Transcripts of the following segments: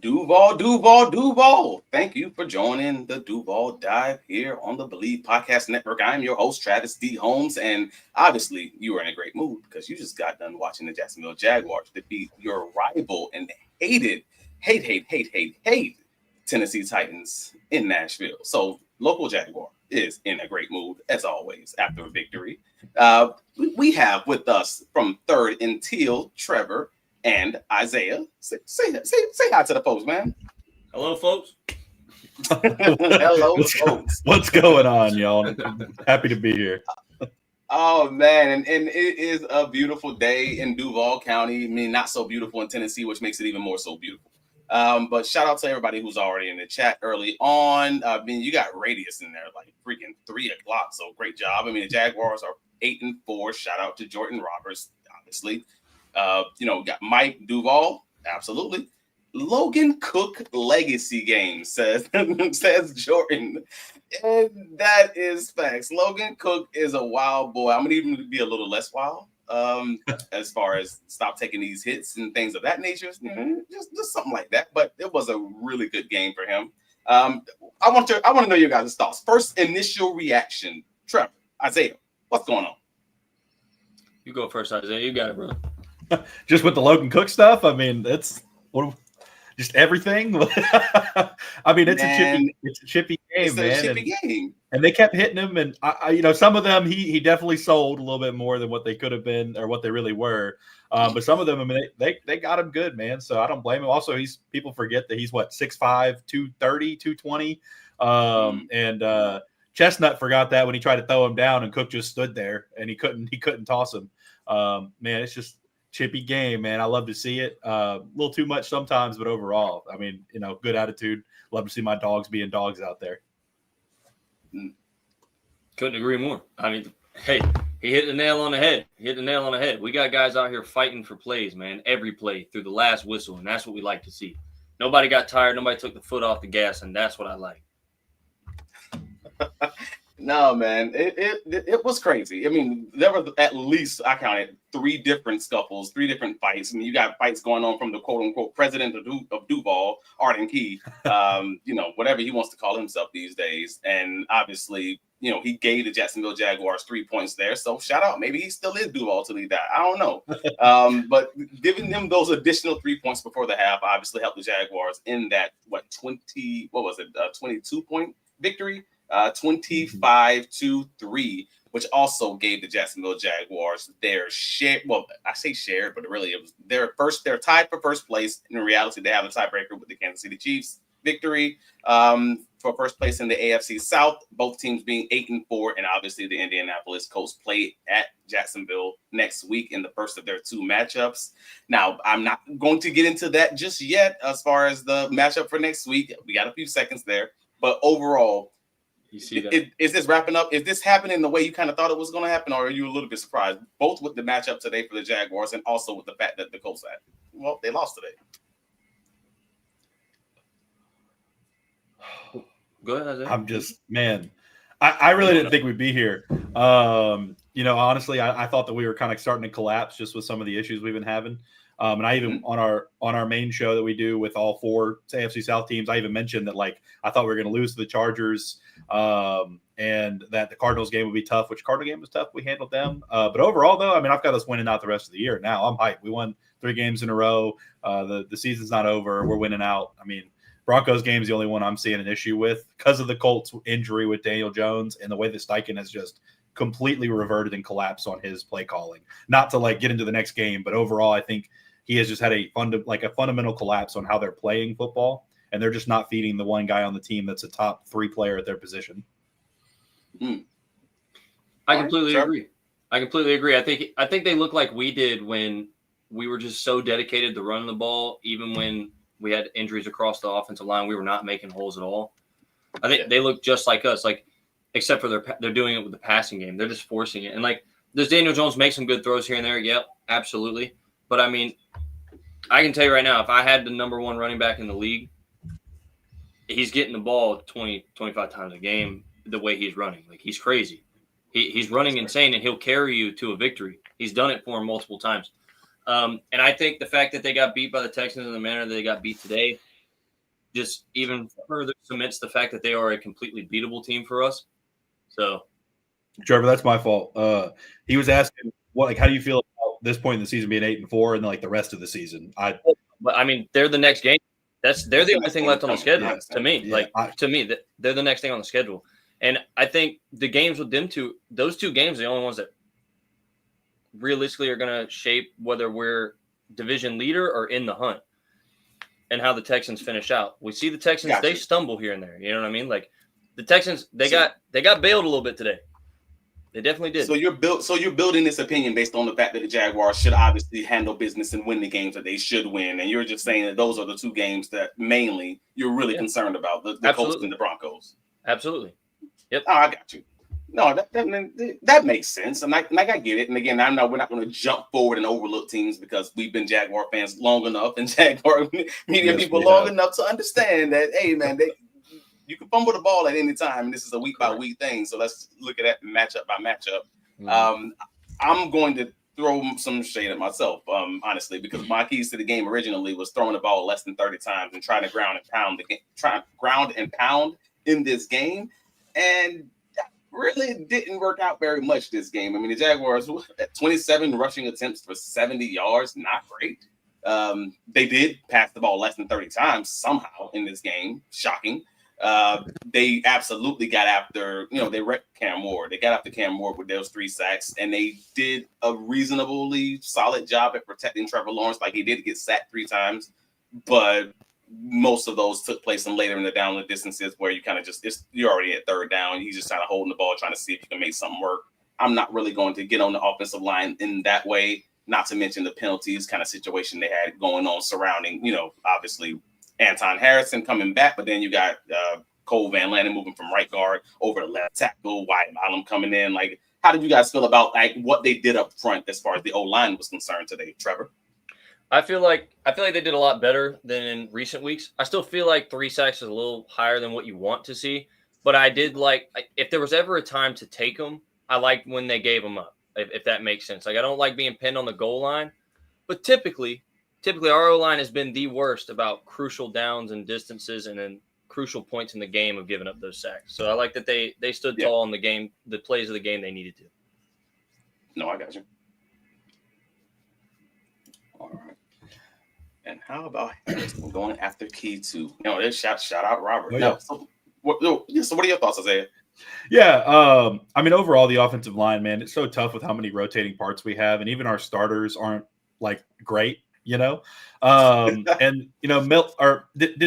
Duval. Thank you for joining the Duval Dive here on the Believe Podcast Network. I'm your host, Travis D. Holmes, and obviously you are in a great mood because you just got done watching the Jacksonville Jaguars defeat your rival and hate Tennessee Titans in Nashville. So local Jaguar is in a great mood, as always, after a victory. We have with us from third N Teal, Trevor, and Isaiah. Say hi to the folks, man. Hello, folks. Hello, folks. What's going on, y'all? Happy to be here. Oh, man. And it is a beautiful day in Duval County. I mean, not so beautiful in Tennessee, which makes it even more so beautiful. But shout out to everybody who's already in the chat early on. I mean, you got Radius in there like freaking 3 o'clock. So great job. I mean, the Jaguars are 8-4. Shout out to Jordan Roberts, obviously. Got Mike Duval, absolutely. Logan Cook legacy game says Jordan, and that is facts. Logan Cook is a wild boy. I'm gonna need him to be a little less wild, as far as stop taking these hits and things of that nature. Just something like that. But it was a really good game for him. I want to know your guys' thoughts. First initial reaction, Trevor, Isaiah, what's going on? You go first, Isaiah. You got it, bro. Just with the Logan Cook stuff, I mean, just everything. I mean, it's a chippy game, man. And they kept hitting him, and I some of them he definitely sold a little bit more than what they could have been or what they really were. But some of them, I mean, they got him good, man. So I don't blame him. Also, people forget that he's 6'5", 230, 220. And Chestnut forgot that when he tried to throw him down, and Cook just stood there and he couldn't toss him. Man, it's just chippy game, man. I love to see it. A little too much sometimes, but overall, I mean, good attitude. Love to see my dogs being dogs out there. Couldn't agree more. I mean, hey, he hit the nail on the head. We got guys out here fighting for plays, man. Every play through the last whistle, and that's what we like to see. Nobody got tired. Nobody took the foot off the gas, and that's what I like. No, man, it was crazy. I mean, there were at least, I counted 3 different scuffles, 3 different fights. I mean, you got fights going on from the quote-unquote president of Duval, Arden Key, whatever he wants to call himself these days. And obviously, he gave the Jacksonville Jaguars 3 points there. So shout out. Maybe he still is Duval till he died. I don't know. But giving them those additional 3 points before the half obviously helped the Jaguars in that, 22-point victory? 25-3, which also gave the Jacksonville Jaguars their share. Well, I say share, but really it was they're tied for first place. In reality, they have a tiebreaker with the Kansas City Chiefs victory for first place in the AFC South, both teams being 8-4, and obviously the Indianapolis Colts play at Jacksonville next week in the first of their 2 matchups. Now, I'm not going to get into that just yet as far as the matchup for next week. We got a few seconds there, but overall, you see that? Is this wrapping up? Is this happening the way you kind of thought it was going to happen, or are you a little bit surprised, both with the matchup today for the Jaguars and also with the fact that the Colts they lost today? Go ahead, Isaiah. I'm just, man, I really didn't think we'd be here. Honestly, I thought that we were kind of starting to collapse just with some of the issues we've been having. And I even on our main show that we do with all 4 AFC South teams, I even mentioned that I thought we were going to lose to the Chargers, and that the Cardinals game would be tough. Which Cardinal game was tough. We handled them, but overall, though, I mean, I've got us winning out the rest of the year. Now I'm hyped. We won 3 games in a row. The season's not over. We're winning out. I mean, Broncos game is the only one I'm seeing an issue with because of the Colts injury with Daniel Jones and the way that Steichen has just completely reverted and collapsed on his play calling. Not to get into the next game, but overall, I think he has just had a fundamental collapse on how they're playing football, and they're just not feeding the one guy on the team that's a top 3 player at their position. I completely agree. I think they look like we did when we were just so dedicated to running the ball, even when we had injuries across the offensive line. We were not making holes at all. I think they look just like us, except for they're doing it with the passing game. They're just forcing it. And does Daniel Jones make some good throws here and there? Yep, absolutely. But I mean, I can tell you right now, if I had the number 1 running back in the league, he's getting the ball 20, 25 times a game the way he's running. He's crazy. He's running insane, and he'll carry you to a victory. He's done it for him multiple times. And I think the fact that they got beat by the Texans in the manner that they got beat today, just even further cements the fact that they are a completely beatable team for us. So, Trevor, that's my fault. He was asking how do you feel about this point in the season being 8-4 and then like the rest of the season? But I mean, they're the next game. They're the only thing left on the schedule to me. Yeah, to me, they're the next thing on the schedule. And I think the games with them two, those two games, are the only ones that realistically are going to shape whether we're division leader or in the hunt, and how the Texans finish out. We see the Texans; they stumble here and there. You know what I mean? Like the Texans, they got bailed a little bit today. They definitely did. So you're building this opinion based on the fact that the Jaguars should obviously handle business and win the games that they should win, and you're just saying that those are the two games that mainly you're really concerned about, the Colts and the Broncos. Absolutely. Yep. Oh, I got you. No, that makes sense. And I get it. And again, I know we're not going to jump forward and overlook teams because we've been Jaguar fans long enough and Jaguar media people long enough to understand that, hey, man, you can fumble the ball at any time. And this is a week by week thing. So let's look at that matchup by matchup. Mm-hmm. I'm going to throw some shade at myself, honestly, because my keys to the game originally was throwing the ball less than 30 times and trying to ground and pound in this game. And that really didn't work out very much this game. I mean, the Jaguars at 27 rushing attempts for 70 yards, not great. They did pass the ball less than 30 times somehow in this game. Shocking. They absolutely got after, they wrecked Cam Ward. They got after Cam Ward with those 3 sacks, and they did a reasonably solid job at protecting Trevor Lawrence. Like, he did get sacked 3 times, but most of those took place later in the down the distances where you kind of you're already at third down. He's just kind of holding the ball, trying to see if you can make something work. I'm not really going to get on the offensive line in that way, not to mention the penalties kind of situation they had going on surrounding, obviously Anton Harrison coming back, but then you got Cole Van Lannon moving from right guard over to left tackle, Wyatt Milam coming in. Like, how did you guys feel about what they did up front as far as the O-line was concerned today, Trevor? I feel like they did a lot better than in recent weeks. I still feel like 3 sacks is a little higher than what you want to see, but I did if there was ever a time to take them, I liked when they gave them up, if that makes sense. Like, I don't like being pinned on the goal line, but typically our O-line has been the worst about crucial downs and distances and then crucial points in the game of giving up those sacks. So I like that they stood tall in the game, the plays of the game they needed to. No, I got you. All right. And how about Harrison going after key 2? Shout out Robert. Oh, yeah. So what are your thoughts, Isaiah? Yeah, I mean, overall, the offensive line, man, it's so tough with how many rotating parts we have, and even our starters aren't great. Did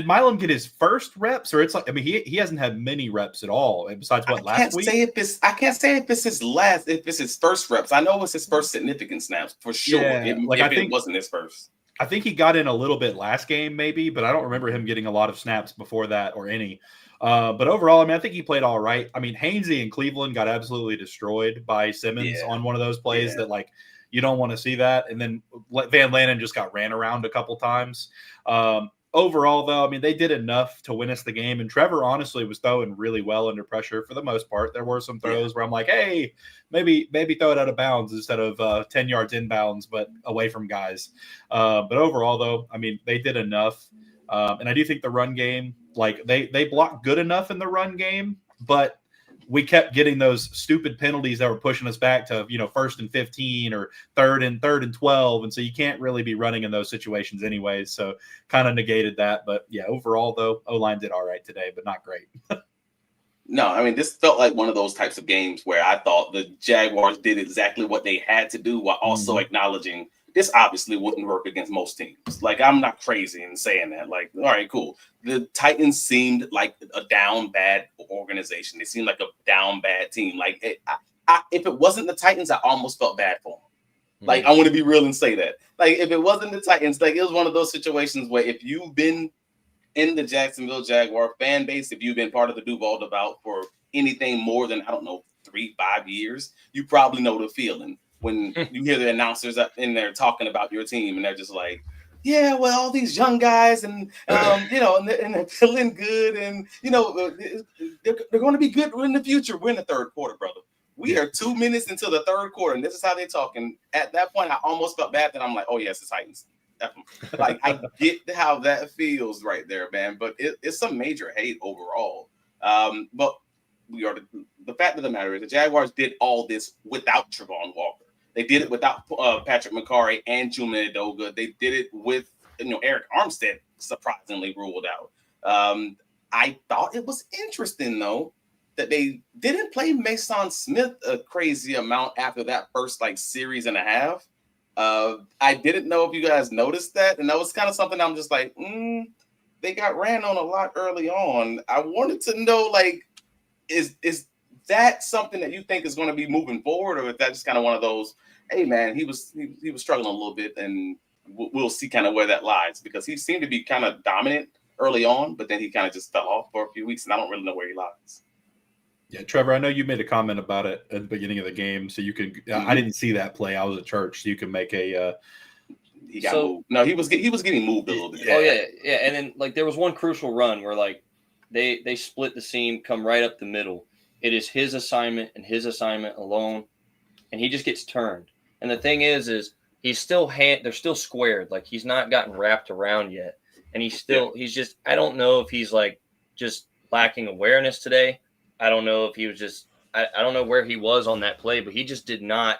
Milam get his first reps, or he hasn't had many reps at all besides last week? I can't say if it's his first reps. I know it was his first significant snaps for sure. Yeah, it wasn't his first. I think he got in a little bit last game, maybe, but I don't remember him getting a lot of snaps before that or any. But overall, I mean, I think he played all right. I mean, Hainsey in Cleveland got absolutely destroyed by Simmons on one of those plays that you don't want to see that. And then Van Lannon just got ran around a couple times. Overall, though, I mean, they did enough to win us the game. And Trevor honestly was throwing really well under pressure for the most part. There were some throws where I'm like, hey, maybe throw it out of bounds instead of 10 yards inbounds, but away from guys. But overall, though, I mean, they did enough. And I do think the run game, they blocked good enough in the run game, but we kept getting those stupid penalties that were pushing us back to, 1st and 15 or 3rd and 12. And so you can't really be running in those situations anyways. So kind of negated that. But yeah, overall though, O-line did all right today, but not great. No, I mean, this felt like one of those types of games where I thought the Jaguars did exactly what they had to do while also acknowledging this obviously wouldn't work against most teams. I'm not crazy in saying that. All right, cool. The Titans seemed like a down bad organization. They seemed like a down bad team. If it wasn't the Titans, I almost felt bad for them. I want to be real and say that. If it wasn't the Titans, it was one of those situations where if you've been in the Jacksonville Jaguar fan base, if you've been part of the Duval devout for anything more than, 3-5 years, you probably know the feeling when you hear the announcers up in there talking about your team and they're just like, yeah, well, all these young guys and and they're feeling good and they're going to be good in the future. We're in the third quarter, brother. We are 2 minutes into the third quarter, and this is how they're talking. At that point, I almost felt bad that I'm like, oh yes, the Titans. Like, I get how that feels right there, man. But it's some major hate overall. But the fact of the matter is the Jaguars did all this without Travon Walker. They did it without Patrick McCarry and Chuma Edoga. They did it with Eric Armstead surprisingly ruled out. I thought it was interesting though that they didn't play Mason Smith a crazy amount after that first series and a half. I didn't know if you guys noticed that, and that was kind of something I'm just like, they got ran on a lot early on. I wanted to know, is that something that you think is going to be moving forward, or is that just kind of one of those, hey man, he was struggling a little bit, and we'll see kind of where that lies, because he seemed to be kind of dominant early on, but then he kind of just fell off for a few weeks, and I don't really know where he lies. Yeah, Trevor, I know you made a comment about it at the beginning of the game, so you could. I didn't see that play. I was at church, so you can make a. He got moved. No, he was getting moved a little bit. Oh yeah, and then there was one crucial run where they split the seam, come right up the middle. It is his assignment and his assignment alone, and he just gets turned. And the thing is he's still they're still squared, he's not gotten wrapped around yet, and he's just. I don't know if he's just lacking awareness today. I don't know if he was just I don't know where he was on that play, but he just did not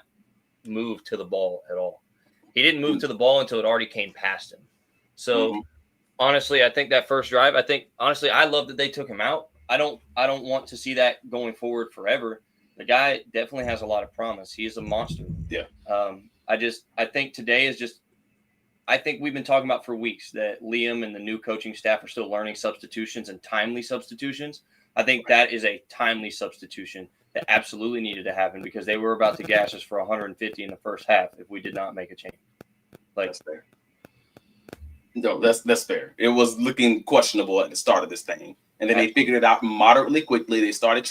move to the ball at all. He didn't move to the ball until it already came past him. So honestly, I think that first drive, I love that they took him out. I don't want to see that going forward forever. The guy definitely has a lot of promise. He is a monster. Yeah. I think today is just I think we've been talking about for weeks that Liam and the new coaching staff are still learning substitutions and timely substitutions. I think that is a timely substitution that absolutely needed to happen, because they were about to gas us for 150 in the first half if we did not make a change. That's fair. No, that's fair. It was looking questionable at the start of this thing, and then they figured it out moderately quickly. They started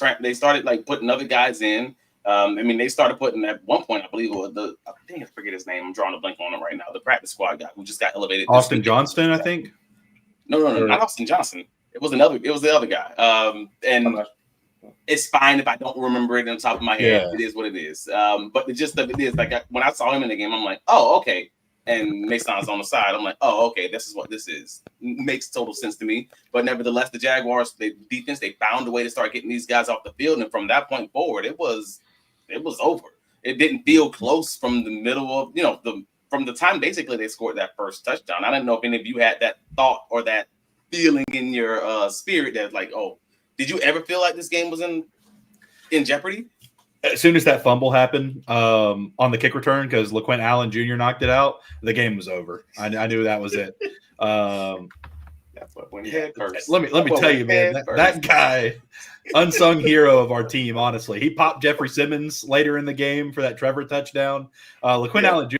putting other guys in. They started putting at one point, I believe, I forget his name. I'm drawing a blank on it right now. The practice squad guy who just got elevated. Austin Johnston, I think. No, not Austin Johnson. It was the other guy. And it's fine if I don't remember it on the top of my head. Yeah. It is what it is. But the gist of it is, when I saw him in the game, I'm like, oh, okay. And Mason's on the side. I'm like, oh, okay, this is what this is. Makes total sense to me. But nevertheless, the Jaguars, the defense, they found a way to start getting these guys off the field. And from that point forward, it was over. It didn't feel close from the middle of, from the time basically they scored that first touchdown. I don't know if any of you had that thought or that feeling in your spirit that did you ever feel like this game was in jeopardy? As soon as that fumble happened on the kick return, because LaQuint Allen Jr. knocked it out, the game was over. I knew that was it. That's what went head first. Let me tell you, man, that guy, unsung hero of our team, honestly. He popped Jeffrey Simmons later in the game for that Trevor touchdown. LaQuint Allen Jr.,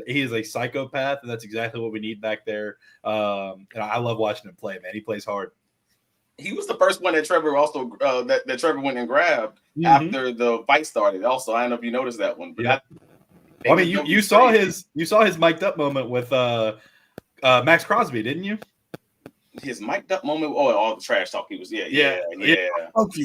he is a psychopath, and that's exactly what we need back there. And I love watching him play, man. He plays hard. He was the first one that Trevor also that Trevor went and grabbed after the fight started. Also, I don't know if you noticed that one, but you saw his mic'd up moment with Max Crosby, didn't you? His mic'd up moment. Oh, all the trash talk. He was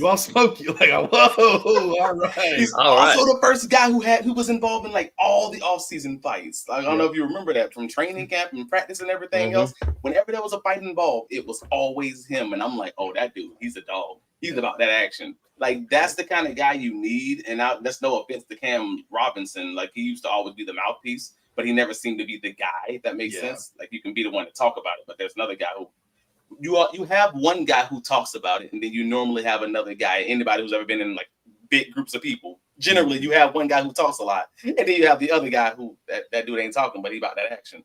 I'll smoke you. Whoa, all right. He's also the first guy who was involved in all the off-season fights. I don't know if you remember that from training camp and practice and everything else. Whenever there was a fight involved, it was always him. And I'm like, oh, that dude, he's a dog. He's about that action. That's the kind of guy you need. And that's no offense to Cam Robinson. He used to always be the mouthpiece, but he never seemed to be the guy. If that makes sense. You can be the one to talk about it, but there's another guy who. You have one guy who talks about it, and then you normally have another guy. Anybody who's ever been in big groups of people, generally you have one guy who talks a lot, and then you have the other guy who that dude ain't talking, but he about that action.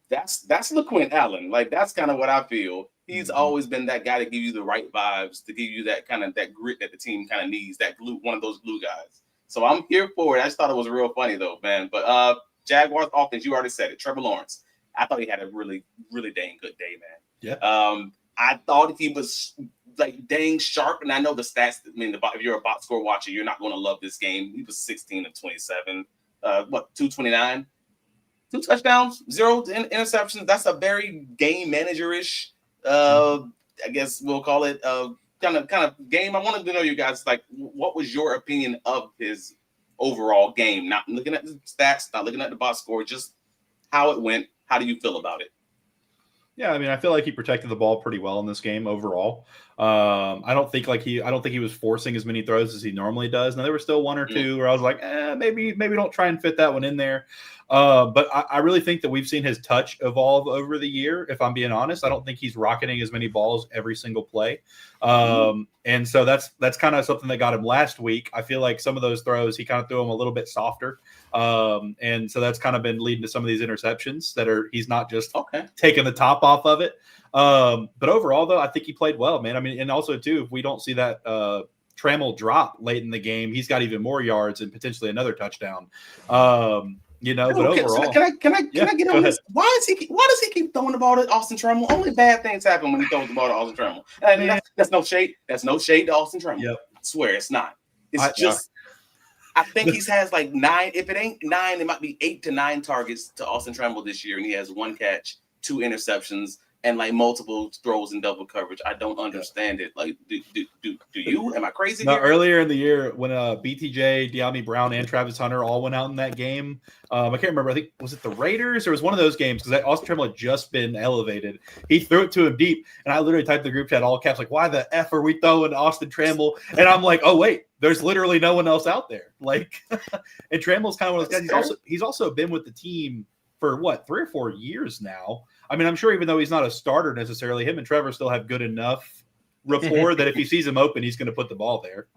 That's LaQuint Allen. That's kind of what I feel. He's always been that guy to give you the right vibes, to give you that kind of that grit that the team kind of needs. That glue, one of those glue guys. So I'm here for it. I just thought it was real funny though, man. But Jaguars offense, you already said it. Trevor Lawrence. I thought he had a really, really dang good day, man. Yeah. I thought he was dang sharp, and I know the stats. If you're a box score watcher, you're not going to love this game. He was 16 of 27, 229, 2 touchdowns, 0 interceptions. That's a very game manager-ish. I guess we'll call it kind of game. I wanted to know you guys what was your opinion of his overall game? Not looking at the stats, not looking at the box score, just how it went. How do you feel about it? Yeah, I mean, I feel like he protected the ball pretty well in this game overall. I don't think he was forcing as many throws as he normally does. Now there were still one or two where I was like, maybe don't try and fit that one in there. But I really think that we've seen his touch evolve over the year. If I'm being honest, I don't think he's rocketing as many balls every single play. And so that's kind of something that got him last week. I feel like some of those throws, he kind of threw them a little bit softer. And so that's kind of been leading to some of these interceptions he's not just taking the top off of it. But overall, though, I think he played well, man. I mean, and also, too, if we don't see that Trammell drop late in the game, he's got even more yards and potentially another touchdown. But overall, can I get on this? Why does he keep throwing the ball to Austin Trammell? Only bad things happen when he throws the ball to Austin Trammell. And that's no shade. That's no shade to Austin Trammell. Yep. I swear it's not. I think he has like 9. If it ain't 9, it might be 8 to 9 targets to Austin Trammell this year, and he has 1 catch, 2 interceptions, and like multiple throws in double coverage. I don't understand it. Like, do you? Am I crazy? No, earlier in the year when BTJ, De'Ami Brown, and Travis Hunter all went out in that game, I can't remember. I think was it the Raiders or it was one of those games because Austin Trammell had just been elevated. He threw it to him deep, and I literally typed the group chat all caps like, "Why the f are we throwing Austin Trammell?" And I'm like, "Oh wait, there's literally no one else out there." Like, and Trammell's kind of one of those guys. He's also been with the team for 3 or 4 years now. I mean, I'm sure even though he's not a starter necessarily, him and Trevor still have good enough rapport that if he sees him open, he's going to put the ball there.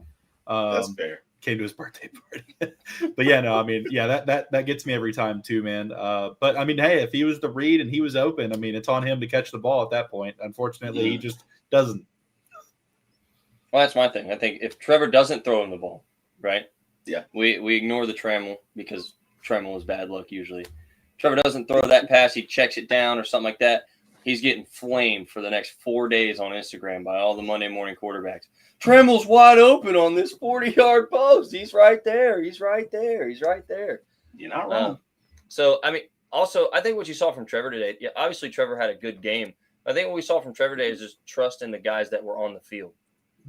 That's fair. Came to his birthday party. But yeah, no, I mean, yeah, that gets me every time too, man. But I mean, hey, if he was the read and he was open, I mean, it's on him to catch the ball at that point. Unfortunately, he just doesn't. Well, that's my thing. I think if Trevor doesn't throw him the ball, right? Yeah. We ignore the Trammell because Trammell is bad luck usually. Trevor doesn't throw that pass, he checks it down or something like that. He's getting flamed for the next 4 days on Instagram by all the Monday morning quarterbacks. Trammell's wide open on this 40-yard post. He's right there. He's right there. He's right there. You're not wrong. So, I mean, also, I think what you saw from Trevor today, yeah, obviously Trevor had a good game. I think what we saw from Trevor today is just trust in the guys that were on the field.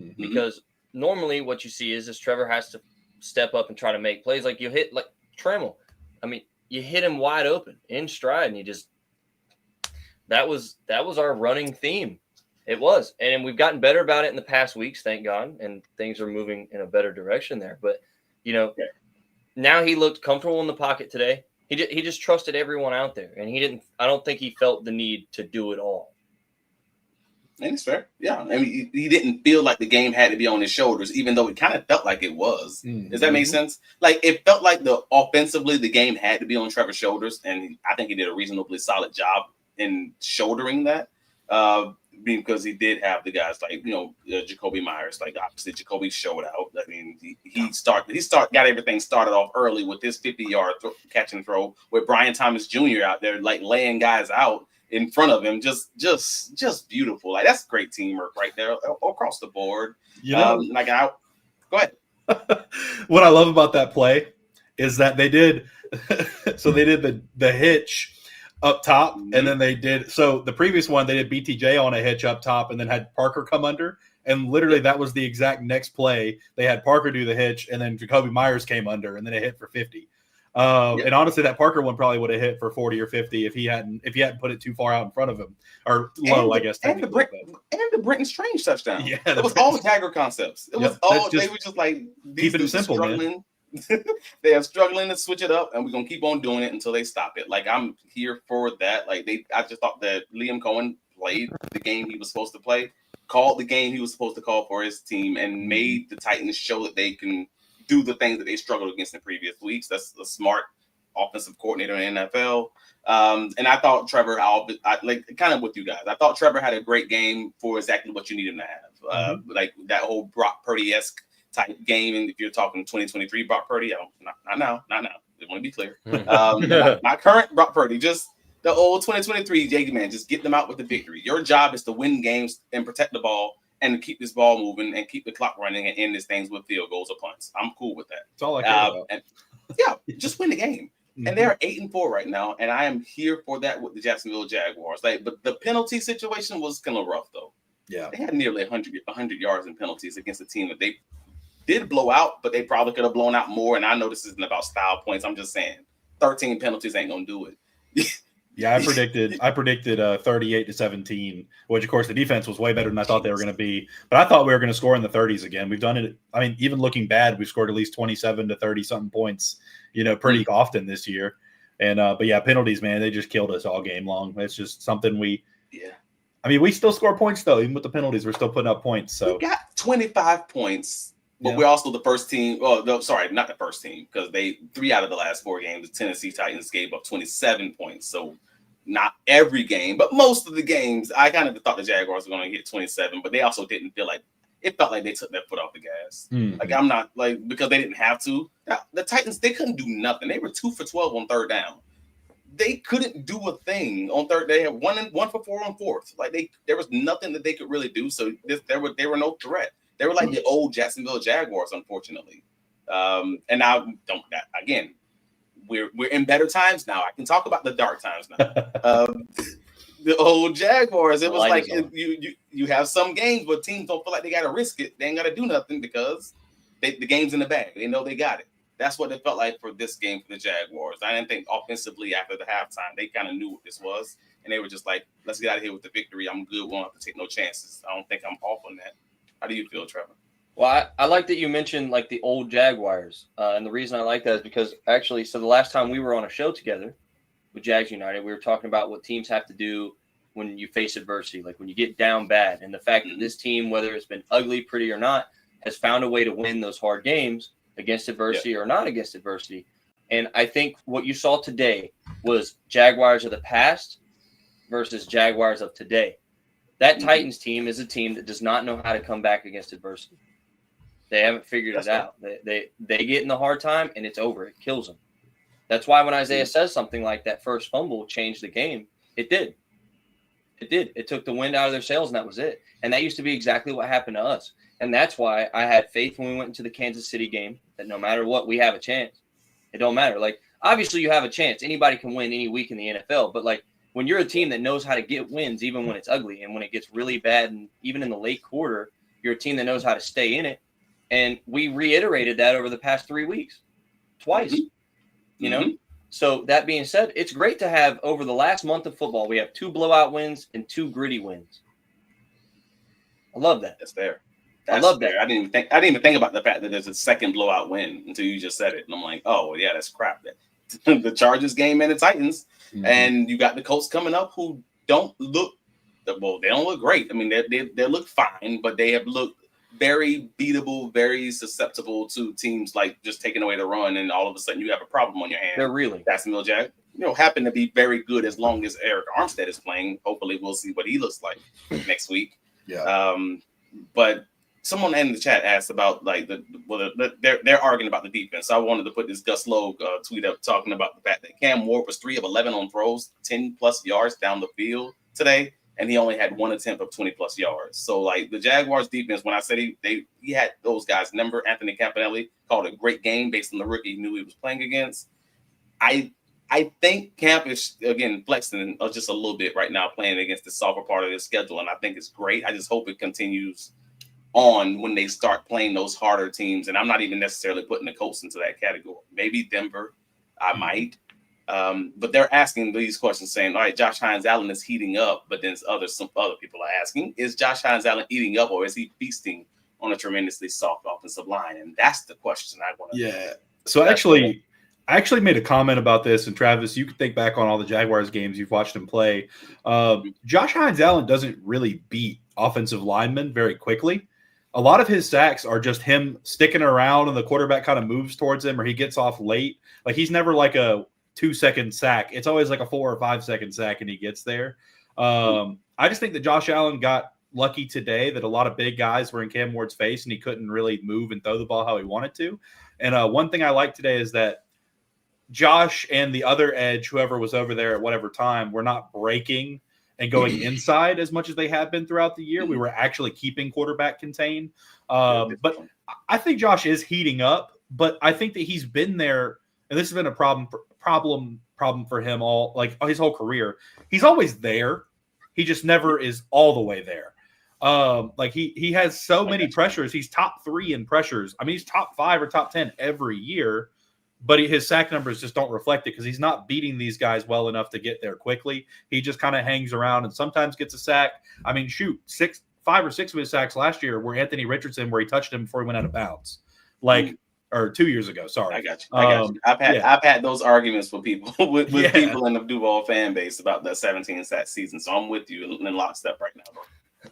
Mm-hmm. Because normally what you see is Trevor has to step up and try to make plays. Like you hit like Trammell. I mean, you hit him wide open in stride, and you just that was our running theme. It was, and we've gotten better about it in the past weeks, thank God, and things are moving in a better direction there. But now he looked comfortable in the pocket today. He just trusted everyone out there, and he didn't. I don't think he felt the need to do it all. And it's fair. Yeah. I mean, he didn't feel like the game had to be on his shoulders, even though it kind of felt like it was. Mm-hmm. Does that make sense? Like, it felt like offensively, the game had to be on Trevor's shoulders. And I think he did a reasonably solid job in shouldering that. Because he did have the guys like, Jacoby Myers. Like, obviously, Jacoby showed out. I mean, he got everything started off early with his 50-yard catch and throw with Brian Thomas Jr. out there, like, laying guys out in front of him. Just beautiful. Like, that's great teamwork right there across the board. Go ahead. What I love about that play is that they did the hitch up top, and then the previous one they did BTJ on a hitch up top and then had Parker come under, and literally that was the exact next play. They had Parker do the hitch, and then Jacoby Myers came under, and then it hit for 50. And honestly, that Parker one probably would have hit for 40 or 50 if he hadn't put it too far out in front of him, or low, I guess. And the Brenton Strange touchdown. Yeah, it was all Jagger concepts. It was all they were just like keeping it simple, man. They are struggling to switch it up, and we're gonna keep on doing it until they stop it. Like, I'm here for that. Like, I just thought that Liam Cohen played the game he was supposed to play, called the game he was supposed to call for his team, and made the Titans show that they can do the things that they struggled against in previous weeks. That's a smart offensive coordinator in the NFL. And I thought Trevor, kind of with you guys, I thought Trevor had a great game for exactly what you need him to have. Like that whole Brock Purdy-esque type game. And if you're talking 2023 Brock Purdy, not now. I want to be clear. Not current Brock Purdy, just the old 2023 Jake, man, just get them out with the victory. Your job is to win games and protect the ball and to keep this ball moving and keep the clock running and end these things with field goals or punts. I'm cool with that. That's all I care about. And, just win the game. And they're 8-4 right now, and I am here for that with the Jacksonville Jaguars. But the penalty situation was kind of rough, though. Yeah, they had nearly 100 yards in penalties against a team that they did blow out, but they probably could have blown out more. And I know this isn't about style points. I'm just saying 13 penalties ain't gonna do it. Yeah, I predicted 38-17, which of course the defense was way better than I thought they were going to be. But I thought we were going to score in the 30s again. We've done it. I mean, even looking bad, we've scored at least 27 to 30 something points, pretty often this year. And but yeah, penalties, man, they just killed us all game long. It's just something we still score points though. Even with the penalties, we're still putting up points. So we got 25 points. But we're also the first team. Oh, no, sorry, not the first team, because 3 out of the last 4 games, the Tennessee Titans gave up 27 points. So not every game, but most of the games, I kind of thought the Jaguars were going to get 27, but they also didn't feel like it felt like they took their foot off the gas. Like I'm not like because they didn't have to. The Titans, they couldn't do nothing. They were 2 for 12 on third down. They couldn't do a thing on third. They had 1 for 4 on fourth. Like there was nothing that they could really do. So they were no threat. They were like the old Jacksonville Jaguars, unfortunately. And now, again, we're in better times now. I can talk about the dark times now. The old Jaguars, it was like you have some games where teams don't feel like they got to risk it. They ain't got to do nothing because the game's in the bag. They know they got it. That's what it felt like for this game for the Jaguars. I didn't think offensively after the halftime, they kind of knew what this was. And they were just like, let's get out of here with the victory. I'm good. We don't have to take no chances. I don't think I'm off on that. How do you feel, Trevor? Well, I like that you mentioned like the old Jaguars. And the reason I like that is because actually, so the last time we were on a show together with Jags United, we were talking about what teams have to do when you face adversity, like when you get down bad. And the fact that this team, whether it's been ugly, pretty or not, has found a way to win those hard games against adversity or not against adversity. And I think what you saw today was Jaguars of the past versus Jaguars of today. That Titans team is a team that does not know how to come back against adversity. They haven't figured it out. They get in the hard time and it's over. It kills them. That's why when Isaiah says something like that first fumble changed the game, it did. It did. It took the wind out of their sails and that was it. And that used to be exactly what happened to us. And that's why I had faith when we went into the Kansas City game that no matter what, we have a chance. It don't matter. Like, obviously you have a chance. Anybody can win any week in the NFL. But like, when you're a team that knows how to get wins, even when it's ugly and when it gets really bad, and even in the late quarter, you're a team that knows how to stay in it. And we reiterated that over the past 3 weeks, twice, you know? So that being said, it's great to have over the last month of football, we have 2 blowout wins and 2 gritty wins. I love that. That's fair. I love that. I didn't even think about the fact that there's a second blowout win until you just said it. And I'm like, oh yeah, that's crap. The Chargers game and the Titans. And you got the Colts coming up who don't look great. I mean, they look fine, but they have looked very beatable, very susceptible to teams like just taking away the run, and all of a sudden you have a problem on your hands. They're really Jacksonville Jag, happen to be very good as long as Eric Armstead is playing. Hopefully, we'll see what he looks like next week. Yeah. But someone in the chat asked about like they're arguing about the defense. So I wanted to put this Gus Logue tweet up talking about the fact that Cam Ward was 3 of 11 on throws, 10 plus yards down the field today, and he only had 1 attempt of 20 plus yards. So like the Jaguars defense, when I said he had those guys, number Anthony Campanelli called a great game based on the rookie he knew he was playing against. I think Camp is again flexing just a little bit right now, playing against the softer part of their schedule, and I think it's great. I just hope it continues on when they start playing those harder teams. And I'm not even necessarily putting the Colts into that category. Maybe Denver, I might. But they're asking these questions saying, all right, Josh Hines Allen is heating up, but then some other people are asking, is Josh Hines Allen eating up, or is he feasting on a tremendously soft offensive line? And that's the question I want to Yeah. So I actually made a comment about this, and Travis, you can think back on all the Jaguars games you've watched him play. Josh Hines Allen doesn't really beat offensive linemen very quickly. A lot of his sacks are just him sticking around and the quarterback kind of moves towards him or he gets off late. Like he's never like a 2-second sack. It's always like a 4 or 5 second sack and he gets there. I just think that Josh Allen got lucky today that a lot of big guys were in Cam Ward's face and he couldn't really move and throw the ball how he wanted to. And one thing I like today is that Josh and the other edge, whoever was over there at whatever time, were not breaking and going inside as much as they have been throughout the year. We were actually keeping quarterback contained. But I think Josh is heating up, but I think that he's been there, and this has been a problem for him all like his whole career. He's always there. He just never is all the way there. Like he has so many pressures. He's top 3 in pressures. I mean, he's top 5 or top 10 every year. but his sack numbers just don't reflect it because he's not beating these guys well enough to get there quickly. He just kind of hangs around and sometimes gets a sack. I mean, shoot, 5 or 6 of his sacks last year were Anthony Richardson, where he touched him before he went out of bounds, or 2 years ago. Sorry, I got you. I've had those arguments with people with people in the Duval fan base about that 17 sack season. So I'm with you in lockstep right now, bro.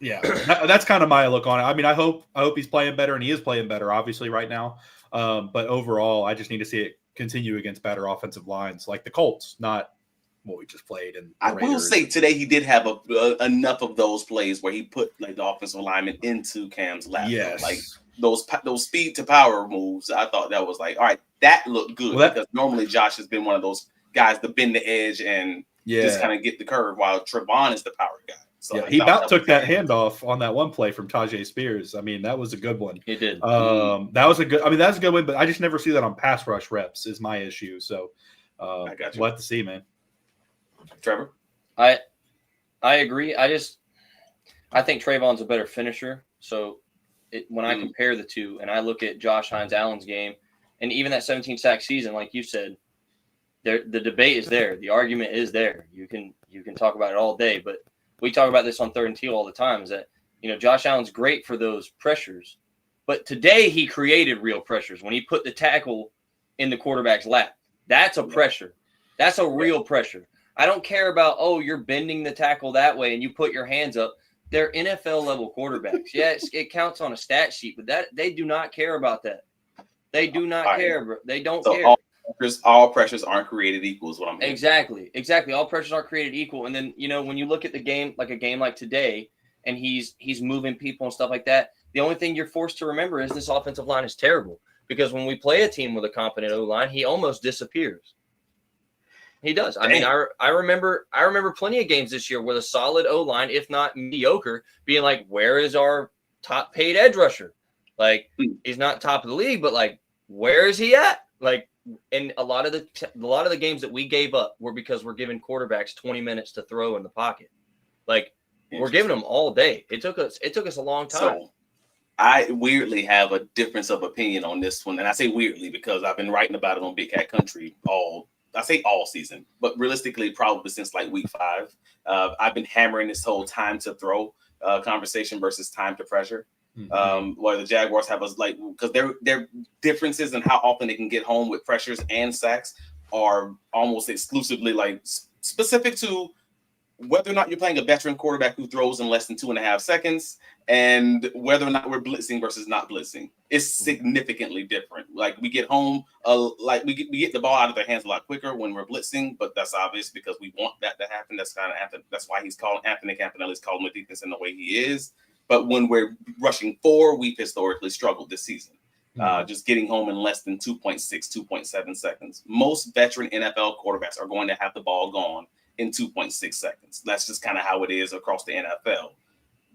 Yeah, that's kind of my look on it. I mean, I hope he's playing better, and he is playing better, obviously, right now. But overall, I just need to see it continue against better offensive lines, like the Colts, not what we just played. And I will say today he did have enough of those plays where he put like the offensive lineman into Cam's lap. Yes, like those speed to power moves. I thought that was like, all right, that looked good because normally Josh has been one of those guys to bend the edge and just kind of get the curve, while Trevon is the power guy. So he about took that handoff on that one play from Tajay Spears. I mean, that was a good one. He did. That was a good one, but I just never see that on pass rush reps is my issue. So I got you. We'll have to see, man. Trevor? I agree. I think Trayvon's a better finisher. So when I compare the two and I look at Josh Hines-Allen's game and even that 17 sack season, like you said, the debate is there. The argument is there. You can talk about it all day, but we talk about this on Third and Teal all the time, is that, Josh Allen's great for those pressures, but today he created real pressures when he put the tackle in the quarterback's lap. That's a pressure. That's a real pressure. I don't care about, you're bending the tackle that way and you put your hands up. They're NFL level quarterbacks. Yes, it counts on a stat sheet, but they do not care about that. They do not care, bro. They don't care. All pressures aren't created equal is what I'm hearing. Exactly. All pressures aren't created equal. And then, when you look at the game, like a game like today, and he's moving people and stuff like that, the only thing you're forced to remember is this offensive line is terrible. Because when we play a team with a competent O-line, he almost disappears. He does. I mean, I remember plenty of games this year with a solid O-line, if not mediocre, being like, where is our top paid edge rusher? Like, he's not top of the league, but like, where is he at? Like, and a lot of the games that we gave up were because we're giving quarterbacks 20 minutes to throw in the pocket. Like, we're giving them all day. It took us a long time. So, I weirdly have a difference of opinion on this one, and I say weirdly because I've been writing about it on Big Cat Country all season, but realistically, probably since like week 5. I've been hammering this whole time to throw conversation versus time to pressure. Where the Jaguars have us because their differences in how often they can get home with pressures and sacks are almost exclusively like specific to whether or not you're playing a veteran quarterback who throws in less than 2.5 seconds and whether or not we're blitzing versus not blitzing. It's significantly different. Like we get home, we get the ball out of their hands a lot quicker when we're blitzing, but that's obvious because we want that to happen. That's why he's calling Anthony Campanelli's calling the defense in the way he is. But when we're rushing 4, we've historically struggled this season. Just getting home in less than 2.6, 2.7 seconds. Most veteran NFL quarterbacks are going to have the ball gone in 2.6 seconds. That's just kind of how it is across the NFL.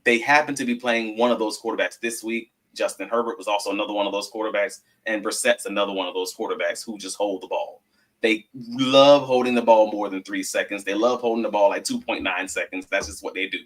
They happen to be playing one of those quarterbacks this week. Justin Herbert was also another one of those quarterbacks, and Brissett's another one of those quarterbacks who just hold the ball. They love holding the ball more than 3 seconds. They love holding the ball like 2.9 seconds. That's just what they do.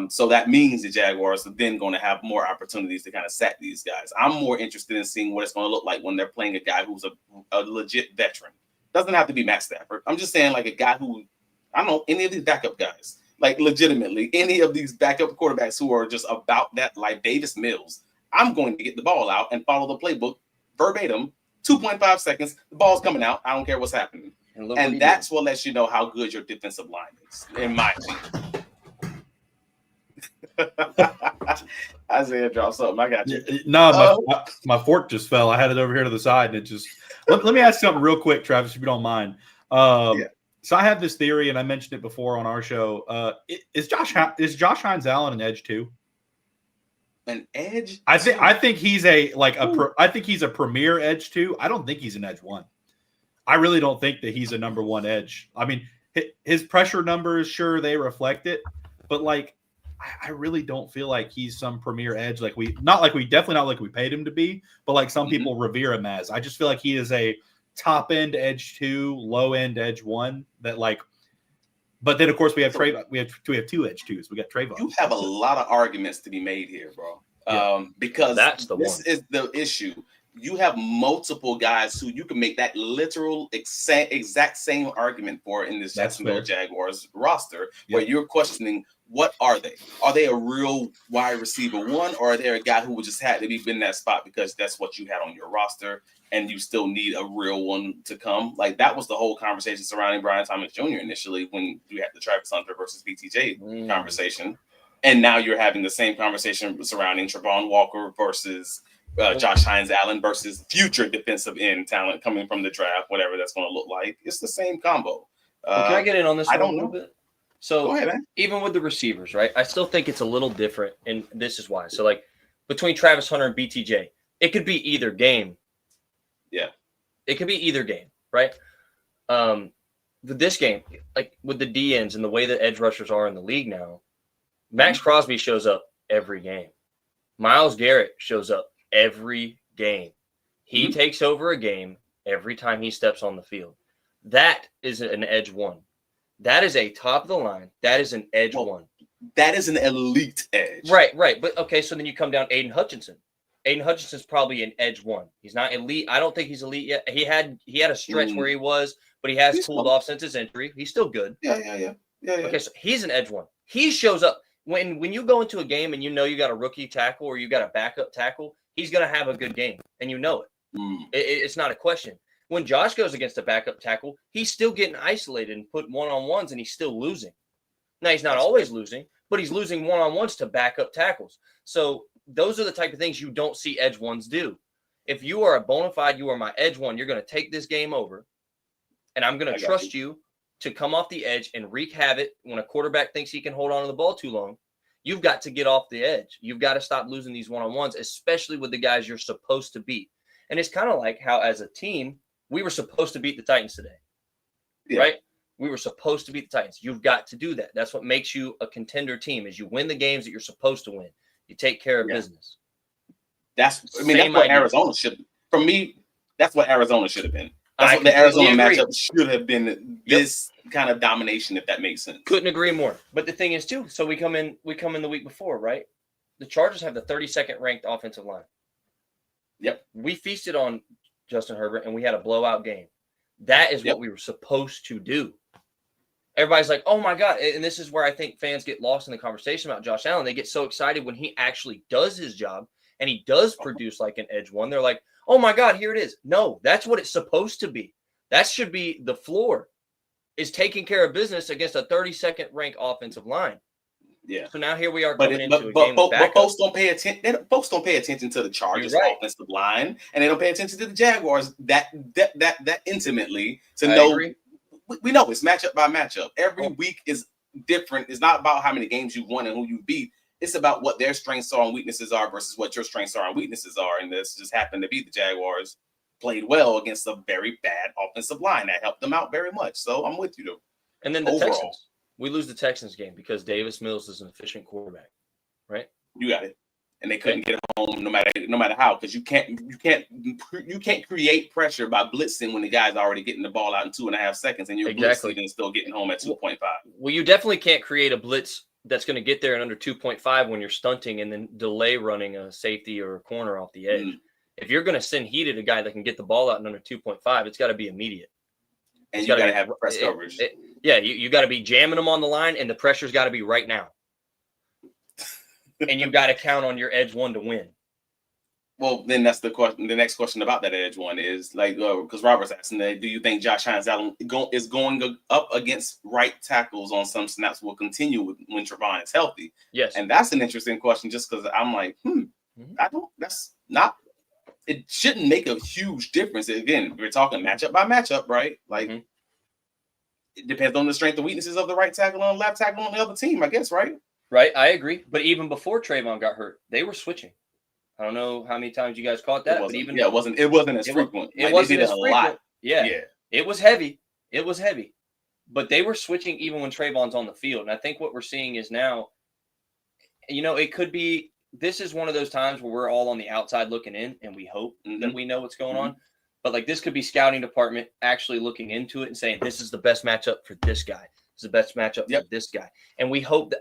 So that means the Jaguars are then going to have more opportunities to kind of sack these guys. I'm more interested in seeing what it's going to look like when they're playing a guy who's a legit veteran. Doesn't have to be Matt Stafford. I'm just saying like a guy who, I don't know, any of these backup guys, like legitimately any of these backup quarterbacks who are just about that, like Davis Mills. I'm going to get the ball out and follow the playbook verbatim, 2.5 seconds. The ball's coming out. I don't care what's happening. And that's what lets you know how good your defensive line is, in my opinion. Isaiah dropped something. I got you. No, my fork just fell. I had it over here to the side, and it just. Let me ask something real quick, Travis, if you don't mind. So I have this theory, and I mentioned it before on our show. Is Josh Hines-Allen an edge too? An edge? I think he's I think he's a premier edge too. I don't think he's an edge one. I really don't think that he's a number one edge. I mean, his pressure numbers, sure, they reflect it, but like. I really don't feel like he's some premier edge definitely not like we paid him to be, but like some people revere him as. I just feel like he is a top end edge 2, low end edge 1 that like. But then of course we have Trayvon. We have 2 edge 2s. We got Trayvon. You have a lot of arguments to be made here, bro. Because that's this is the issue. you have multiple guys who you can make that literal exact same argument for in this Jacksonville Jaguars roster, where you're questioning, what are they? Are they a real wide receiver one, or are they a guy who would just had to be in that spot because that's what you had on your roster and you still need a real one to come? Like, that was the whole conversation surrounding Brian Thomas Jr. initially when you had the Travis Hunter versus BTJ conversation. And now you're having the same conversation surrounding Trevon Walker versus Josh Hines-Allen versus future defensive end talent coming from the draft, whatever that's going to look like. It's the same combo. Can I get in on this one a little bit? So go ahead, man. Even with the receivers, right, I still think it's a little different, and this is why. So, like, between Travis Hunter and BTJ, it could be either game. Yeah. It could be either game, right? This game, like with the D-ends and the way that edge rushers are in the league now, Max Crosby shows up every game. Myles Garrett shows up every game. He takes over a game every time he steps on the field. That is an edge one. That is a top of the line. That is an edge one. That is an elite edge. Right. But okay, so then you come down Aiden Hutchinson. Aiden Hutchinson's probably an edge one. He's not elite. I don't think he's elite yet. He had a stretch where he was, but he's cooled off since his injury. He's still good. Yeah. Okay, so he's an edge one. He shows up when you go into a game and you know you got a rookie tackle or you got a backup tackle. He's going to have a good game, and you know it. It's not a question. When Josh goes against a backup tackle, he's still getting isolated and put one-on-ones, and he's still losing. Now, he's not always losing, but he's losing one-on-ones to backup tackles. So those are the type of things you don't see edge ones do. If you are a bona fide, you are my edge one, you're going to take this game over, and I'm going to trust you to come off the edge and wreak havoc when a quarterback thinks he can hold on to the ball too long. You've got to get off the edge. You've got to stop losing these one-on-ones, especially with the guys you're supposed to beat. And it's kind of like how, as a team, we were supposed to beat the Titans today, right? We were supposed to beat the Titans. You've got to do that. That's what makes you a contender team, is you win the games that you're supposed to win. You take care of business. That's what Arizona should. For me, that's what Arizona should have been. That's what the Arizona matchup should have been. This kind of domination, if that makes sense. Couldn't agree more. But the thing is, too, so we come in the week before, right? The Chargers have the 32nd ranked offensive line. Yep. We feasted on Justin Herbert, and we had a blowout game. That is what we were supposed to do. Everybody's like, oh, my God. And this is where I think fans get lost in the conversation about Josh Allen. They get so excited when he actually does his job and he does produce like an edge one. They're like, oh, my God, here it is. No, that's what it's supposed to be. That should be the floor, is taking care of business against a 32nd ranked offensive line. Yeah. So now here we are going into a game with backup. Folks don't pay attention. Folks don't pay attention to the Chargers offensive line, and they don't pay attention to the Jaguars that intimately to know. Agree. We know it's matchup by matchup. Every week is different. It's not about how many games you won and who you beat. It's about what their strengths are and weaknesses are versus what your strengths are and weaknesses are. And this just happened to be the Jaguars played well against a very bad offensive line that helped them out very much. So I'm with you though. And then the Texans. We lose the Texans game because Davis Mills is an efficient quarterback, right? You got it. And they couldn't get home no matter how, because you can't create pressure by blitzing when the guy's already getting the ball out in 2.5 seconds and you're blitzing and still getting home at 2.5. Well, you definitely can't create a blitz that's going to get there in under 2.5 when you're stunting and then delay running a safety or a corner off the edge. If you're going to send heat at a guy that can get the ball out in under 2.5, it's got to be immediate. And you got to have press coverage. You got to be jamming them on the line, and the pressure's got to be right now. And you've got to count on your edge one to win. Well, then that's the question. The next question about that edge one is like, because Robert's asking, do you think Josh Hines-Allen is going up against right tackles on some snaps will continue when Trevon is healthy? Yes. And that's an interesting question just because I'm like, that's not, it shouldn't make a huge difference. Again, we're talking matchup by matchup, right? Like, it depends on the strength and weaknesses of the right tackle and left tackle on the other team, I guess, right? Right, I agree. But even before Trayvon got hurt, they were switching. I don't know how many times you guys caught that, but even it wasn't as frequent. It wasn't as frequent. A lot. Yeah, it was heavy. It was heavy, but they were switching even when Trayvon's on the field. And I think what we're seeing is now, it could be. This is one of those times where we're all on the outside looking in, and we hope that we know what's going on. But like this could be scouting department actually looking into it and saying this is the best matchup for this guy. This is the best matchup for this guy. And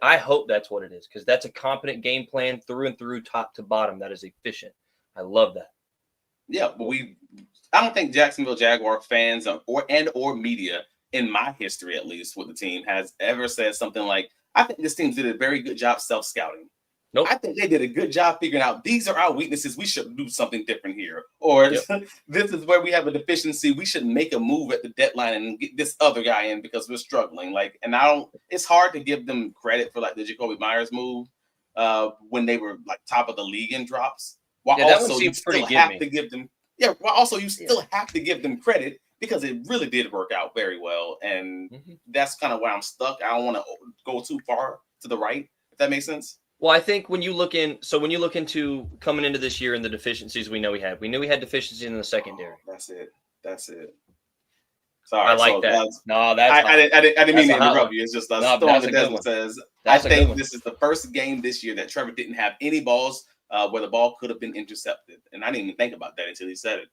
I hope that's what it is, because that's a competent game plan through and through, top to bottom. That is efficient. I love that. Yeah, but I don't think Jacksonville Jaguar fans or media, in my history at least with the team, has ever said something like, I think this team did a very good job self-scouting. Nope. I think they did a good job figuring out these are our weaknesses. We should do something different here. Or this is where we have a deficiency. We should make a move at the deadline and get this other guy in because we're struggling. It's hard to give them credit for like the Jacoby Myers move when they were like top of the league in drops. While also you still have to give them have to give them credit because it really did work out very well. And that's kind of where I'm stuck. I don't want to go too far to the right, if that makes sense. Well, I think when you look into coming into this year and the deficiencies we knew we had deficiencies in the secondary. That's it. Sorry, I like that. I didn't mean to interrupt you. It's just Storm the Desert says, I think this is the first game this year that Trevor didn't have any balls where the ball could have been intercepted. And I didn't even think about that until he said it.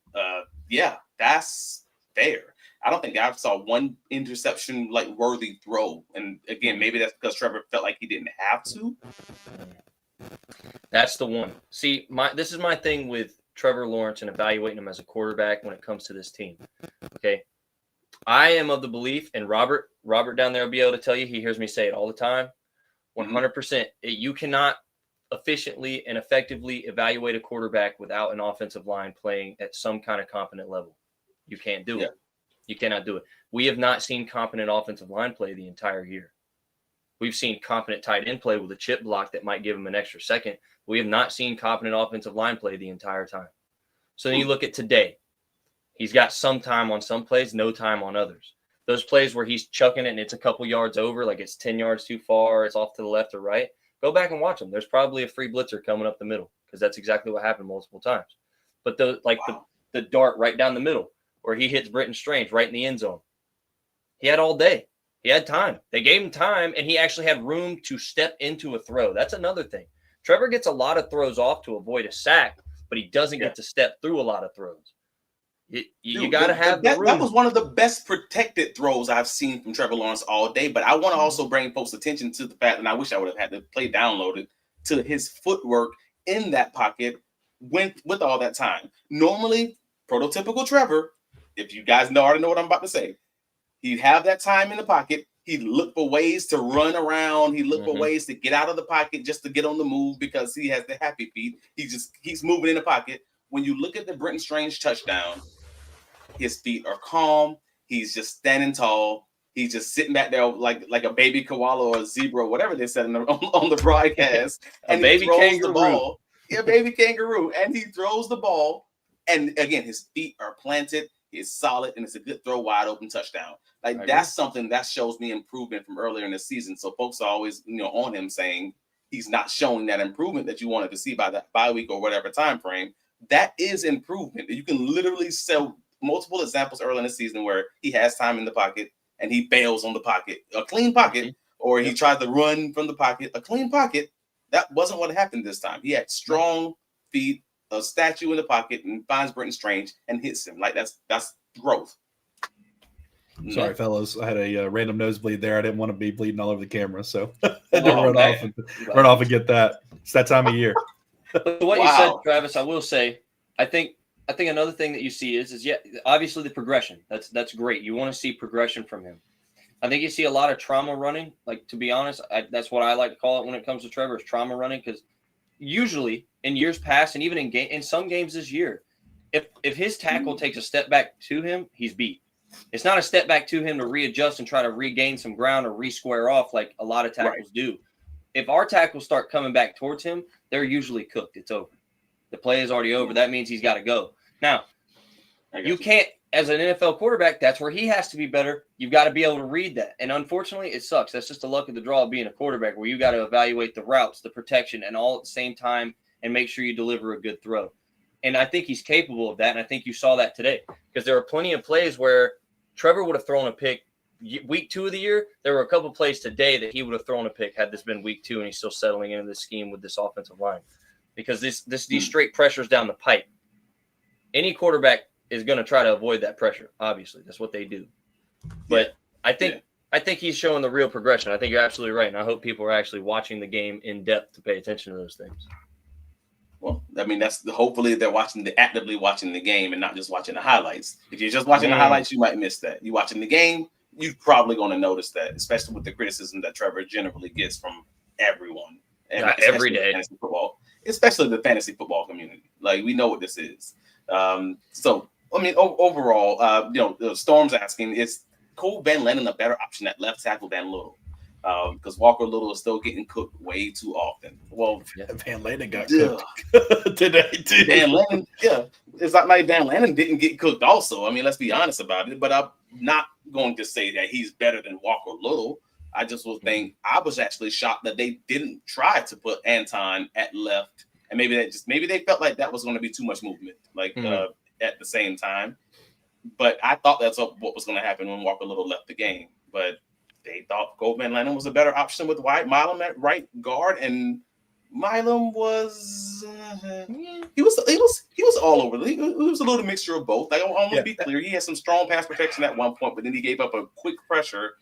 Yeah, that's fair. I don't think I saw one interception like worthy throw. And again, maybe that's because Trevor felt like he didn't have to. That's the one. See, this is my thing with Trevor Lawrence and evaluating him as a quarterback when it comes to this team. Okay. I am of the belief, and Robert down there will be able to tell you, he hears me say it all the time, 100%. You cannot efficiently and effectively evaluate a quarterback without an offensive line playing at some kind of competent level. You can't do it. You cannot do it. We have not seen competent offensive line play the entire year. We've seen competent tight end play with a chip block that might give him an extra second. We have not seen competent offensive line play the entire time. So then you look at today. He's got some time on some plays, no time on others. Those plays where he's chucking it and it's a couple yards over, like it's 10 yards too far, it's off to the left or right, go back and watch them. There's probably a free blitzer coming up the middle because that's exactly what happened multiple times. But the dart right down the middle, where he hits Britton Strange right in the end zone. He had all day. He had time. They gave him time, and he actually had room to step into a throw. That's another thing. Trevor gets a lot of throws off to avoid a sack, but he doesn't get to step through a lot of throws. You got to have the room. That was one of the best protected throws I've seen from Trevor Lawrence all day, but I want to also bring folks' attention to the fact, and I wish I would have had the play downloaded, to his footwork in that pocket with all that time. Normally, prototypical Trevor, if you guys already know what I'm about to say, he'd have that time in the pocket. He'd look for ways to run around. He'd look for ways to get out of the pocket just to get on the move because he has the happy feet. He just keeps moving in the pocket. When you look at the Britton Strange touchdown, his feet are calm. He's just standing tall. He's just sitting back there like a baby koala or a zebra, whatever they said on the broadcast. And baby kangaroo. The ball. Yeah, baby kangaroo. And he throws the ball. And again, his feet are planted. It's solid, and it's a good throw, wide open touchdown. That's something that shows me improvement from earlier in the season. So folks are always, on him saying he's not showing that improvement that you wanted to see by that bye week or whatever time frame. That is improvement. You can literally sell multiple examples early in the season where he has time in the pocket and he bails on the pocket, a clean pocket, or he tries to run from the pocket, a clean pocket. That wasn't what happened this time. He had strong feet, a statue in the pocket, and finds Britton Strange and hits him. That's growth. Sorry, fellas. I had a random nosebleed there. I didn't want to be bleeding all over the camera, so I had to run off and get that. It's that time of year. But what you said, Travis, I will say, I think another thing that you see is obviously the progression. That's great. You want to see progression from him. I think you see a lot of trauma running. Like, to be honest, that's what I like to call it when it comes to Trevor, is trauma running, because usually in years past and even in some games this year, if his tackle takes a step back to him, he's beat. It's not a step back to him to readjust and try to regain some ground or re-square off like a lot of tackles do. If our tackles start coming back towards him, they're usually cooked. It's over. The play is already over. That means he's got to go. Now, you can't, as an NFL quarterback, that's where he has to be better. You've got to be able to read that. And unfortunately, it sucks. That's just the luck of the draw of being a quarterback, where you got to evaluate the routes, the protection, and all at the same time and make sure you deliver a good throw. And I think he's capable of that, and I think you saw that today, because there are plenty of plays where Trevor would have thrown a pick week 2 of the year. There were a couple plays today that he would have thrown a pick had this been week 2 and he's still settling into the scheme with this offensive line, because these straight pressures down the pipe. Any quarterback is going to try to avoid that pressure. Obviously, that's what they do. But I think he's showing the real progression. I think you're absolutely right, and I hope people are actually watching the game in depth to pay attention to those things. Well, I mean, hopefully they're actively watching the game and not just watching the highlights. If you're just watching the highlights, you might miss that. You watching the game, you're probably going to notice that, especially with the criticism that Trevor generally gets from everyone. And every day. Fantasy football, especially the fantasy football community. Like, we know what this is. So, I mean, overall, the Storm's asking, is Cole Van Lennon a better option at left tackle than Little? Because Walker Little is still getting cooked way too often. Well, Van Lennon got cooked today, too. Van Lennon, it's not like Van Lennon didn't get cooked also. I mean, let's be honest about it. But I'm not going to say that he's better than Walker Little. I just was actually shocked that they didn't try to put Anton at left, and maybe they felt like that was going to be too much movement, at the same time. But I thought that's what was going to happen when Walker Little left the game. But they thought Cole Van Lennon was a better option with Wyatt Milam at right guard, and Milam was he was all over. He was a little mixture of both. I want to be clear. He had some strong pass protection at one point, but then he gave up a quick pressure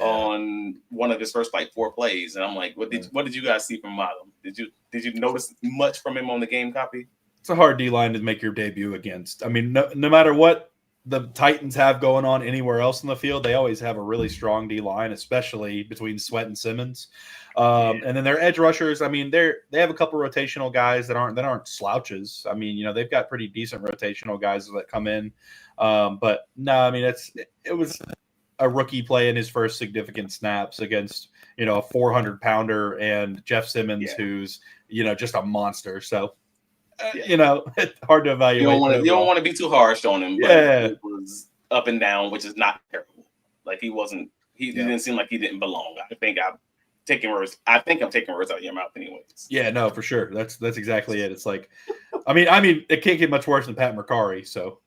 on one of his first 4 plays, and I'm like, what did you guys see from Milam? Did you notice much from him on the game copy? It's a hard D line to make your debut against. I mean, no matter what the Titans have going on anywhere else in the field, they always have a really strong D line, especially between Sweat and Simmons. And then their edge rushers, I mean, they have a couple rotational guys that aren't slouches. I mean, they've got pretty decent rotational guys that come in. But no, I mean, it was a rookie play in his first significant snaps against, a 400-pounder and Jeff Simmons, who's, just a monster. So, it's hard to evaluate. You don't want to be too harsh on him, but it was up and down, which is not terrible. Like, he didn't seem like he didn't belong. I think I'm taking words out of your mouth anyways. Yeah, no, for sure. That's exactly it. It's like, I mean, it can't get much worse than Pat McCarry. So,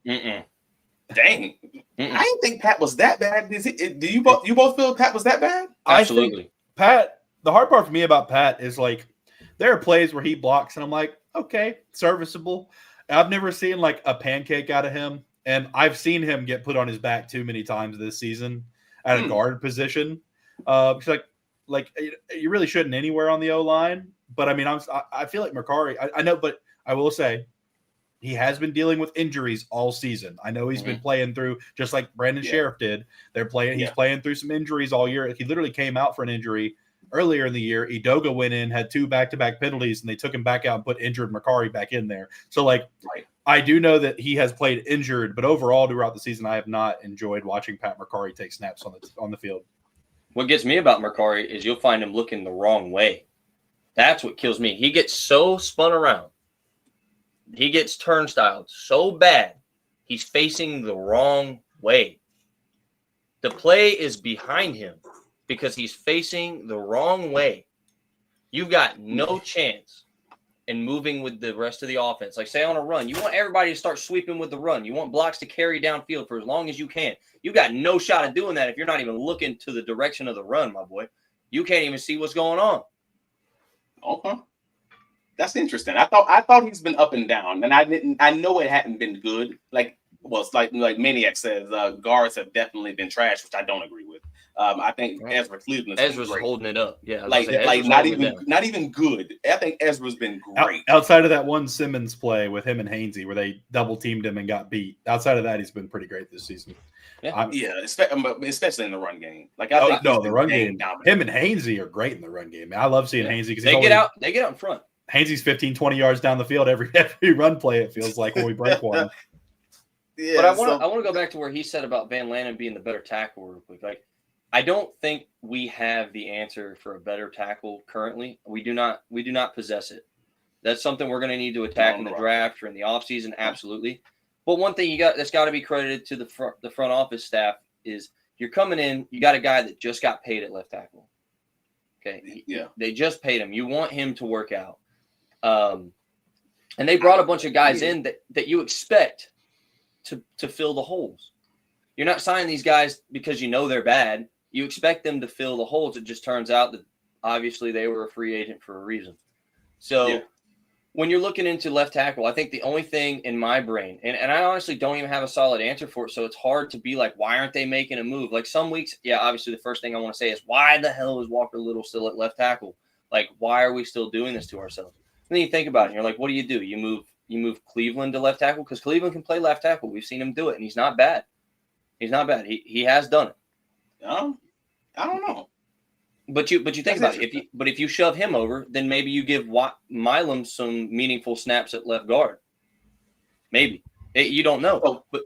dang, I didn't think Pat was that bad. Do you both feel Pat was that bad? Absolutely. I think Pat. The hard part for me about Pat is like, there are plays where he blocks, and I'm like, okay, serviceable. I've never seen like a pancake out of him, and I've seen him get put on his back too many times this season at a guard position. Like you really shouldn't anywhere on the O-line. But I mean, I feel like McCarry. I know, but I will say he has been dealing with injuries all season. I know he's been playing through, just like Brandon Sheriff did. He's playing through some injuries all year. He literally came out for an injury earlier in the year. Edoga went in, had 2 back-to-back penalties, and they took him back out and put injured McCarry back in there. So, I do know that he has played injured, but overall throughout the season, I have not enjoyed watching Pat McCarry take snaps on the field. What gets me about McCarry is you'll find him looking the wrong way. That's what kills me. He gets so spun around. He gets turnstiled so bad, he's facing the wrong way. The play is behind him because he's facing the wrong way. You've got no chance in moving with the rest of the offense. Like, say on a run, you want everybody to start sweeping with the run. You want blocks to carry downfield for as long as you can. You got no shot at doing that if you're not even looking to the direction of the run, my boy. You can't even see what's going on. Okay. That's interesting. I thought he's been up and down, and I know it hadn't been good. It's like Maniac says, guards have definitely been trash, which I don't agree with. I think Ezra Cleveland's holding it up. Yeah, not even good. I think Ezra's been great. Outside of that one Simmons play with him and Hainsey, where they double teamed him and got beat. Outside of that, he's been pretty great this season. Especially in the run game. The run game. Dominant. Him and Hainsey are great in the run game. I love seeing Hainsey because they get out in front. Hainsey's 15-20 yards down the field every run play. It feels like when we break one. But I want to go back to where he said about Van Lennon being the better tackle real quick. Like, I don't think we have the answer for a better tackle currently. We do not possess it. That's something we're going to need to attack in the draft or in the offseason, absolutely. But one thing that's got to be credited to the front office staff is you're coming in, you got a guy that just got paid at left tackle. Okay. They just paid him. You want him to work out. And they brought a bunch of guys in that you expect to fill the holes. You're not signing these guys because you know they're bad. You expect them to fill the holes. It just turns out that obviously they were a free agent for a reason. So when you're looking into left tackle, I think the only thing in my brain, and I honestly don't even have a solid answer for it, so it's hard to be like, why aren't they making a move? Like some weeks, obviously the first thing I want to say is, why the hell is Walker Little still at left tackle? Like, why are we still doing this to ourselves? then you think about it, and you're like, what do? You move Cleveland to left tackle because Cleveland can play left tackle. We've seen him do it, and he's not bad. He's not bad. He has done it. I don't know. But you think about it. If you shove him over, then maybe you give Milam some meaningful snaps at left guard. Maybe you don't know. But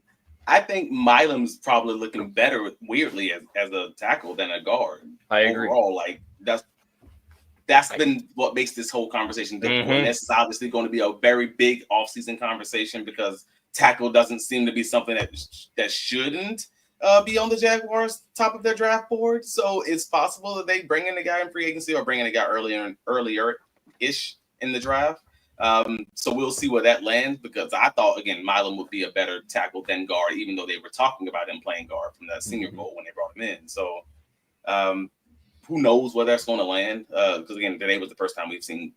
I think Milam's probably looking better weirdly as a tackle than a guard. I agree. Overall, like that's been what makes this whole conversation difficult. Mm-hmm. And this is obviously going to be a very big offseason conversation because tackle doesn't seem to be something that shouldn't be on the Jaguars' top of their draft board. So it's possible that they bring in a guy in free agency or bring in a guy earlier-ish in the draft. So we'll see where that lands because I thought, again, Milam would be a better tackle than guard, even though they were talking about him playing guard from that Senior Bowl when they brought him in. So who knows where that's going to land? Because, again, today was the first time we've seen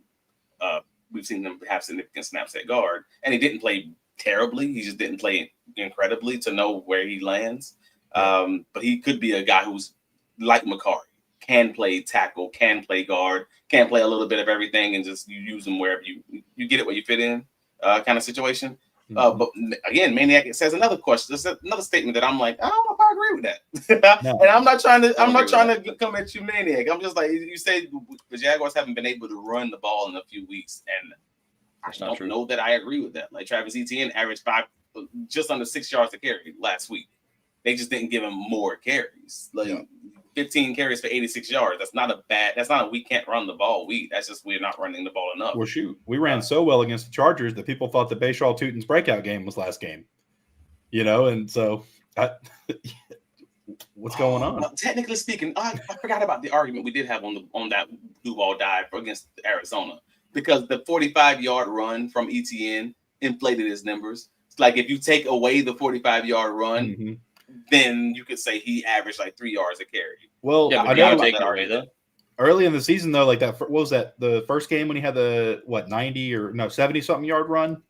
them have significant snaps at guard. And he didn't play terribly. He just didn't play incredibly to know where he lands. But he could be a guy who's like Makari, can play tackle, can play guard, can play a little bit of everything, and just you use them wherever you get it where you fit in, kind of situation. But again, Maniac says another question. There's another statement that I'm like, I don't know if I agree with that. No. And I'm not trying to come at you, Maniac. I'm just like, you say the Jaguars haven't been able to run the ball in a few weeks, and I don't know that I agree with that. Like Travis Etienne averaged just under 6 yards a carry last week. They just didn't give him more carries. 15 carries for 86 yards. That's not a we can't run the ball week. That's just we're not running the ball enough. Well, shoot. We ran so well against the Chargers that people thought the Bashaw Tutin's breakout game was last game. And so what's going on? Well, technically speaking, I forgot about the argument we did have on that Duval dive against Arizona because the 45-yard run from Etienne inflated his numbers. It's like if you take away the 45-yard run, then you could say he averaged like 3 yards a carry. Well, yeah, I know take it away though. Early in the season, though, like that, what was that? The first game when he had the 70-something yard run.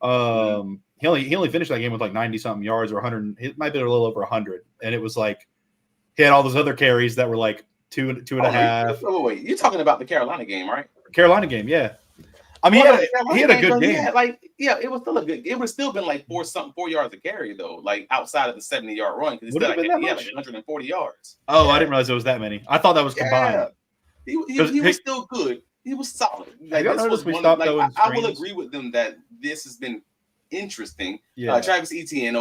He only finished that game with like 90-something yards or 100. It might be a little over 100, and it was like he had all those other carries that were like two and a half. Wait, you're talking about the Carolina game, right? Carolina game, yeah. I mean, he had a good game. It was still a good. It would still been like 4 yards a carry though, like outside of the 70-yard run because he had like 140 yards. Oh, yeah. I didn't realize it was that many. I thought that was combined. He was still good. He was solid. Like, I will agree with them that this has been interesting. Yeah. Travis Etienne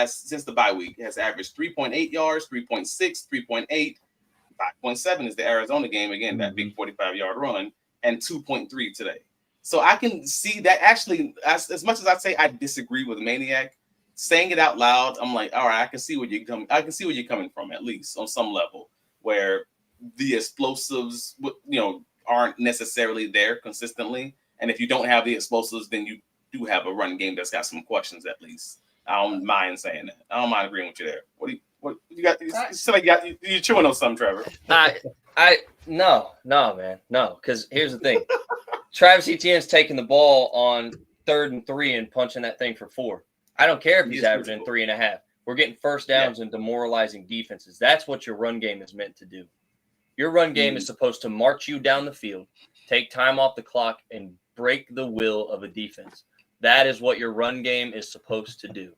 since the bye week has averaged 3.8 yards, 3.6, 3.8, 5.7 is the Arizona game again, that big 45-yard run, and 2.3 today. So I can see that actually, as much as I say I disagree with Maniac, saying it out loud, I'm like, all right, I can see where you're coming from, at least on some level, where the explosives, aren't necessarily there consistently. And if you don't have the explosives, then you do have a run game that's got some questions at least. I don't mind saying that. I don't mind agreeing with you there. What you got? You're chewing on something, Trevor. No, man, no. Because here's the thing. Travis Etienne's taking the ball on 3rd and 3 and punching that thing for 4. I don't care if he's averaging 3.5. We're getting first downs and demoralizing defenses. That's what your run game is meant to do. Your run game is supposed to march you down the field, take time off the clock, and break the will of a defense. That is what your run game is supposed to do.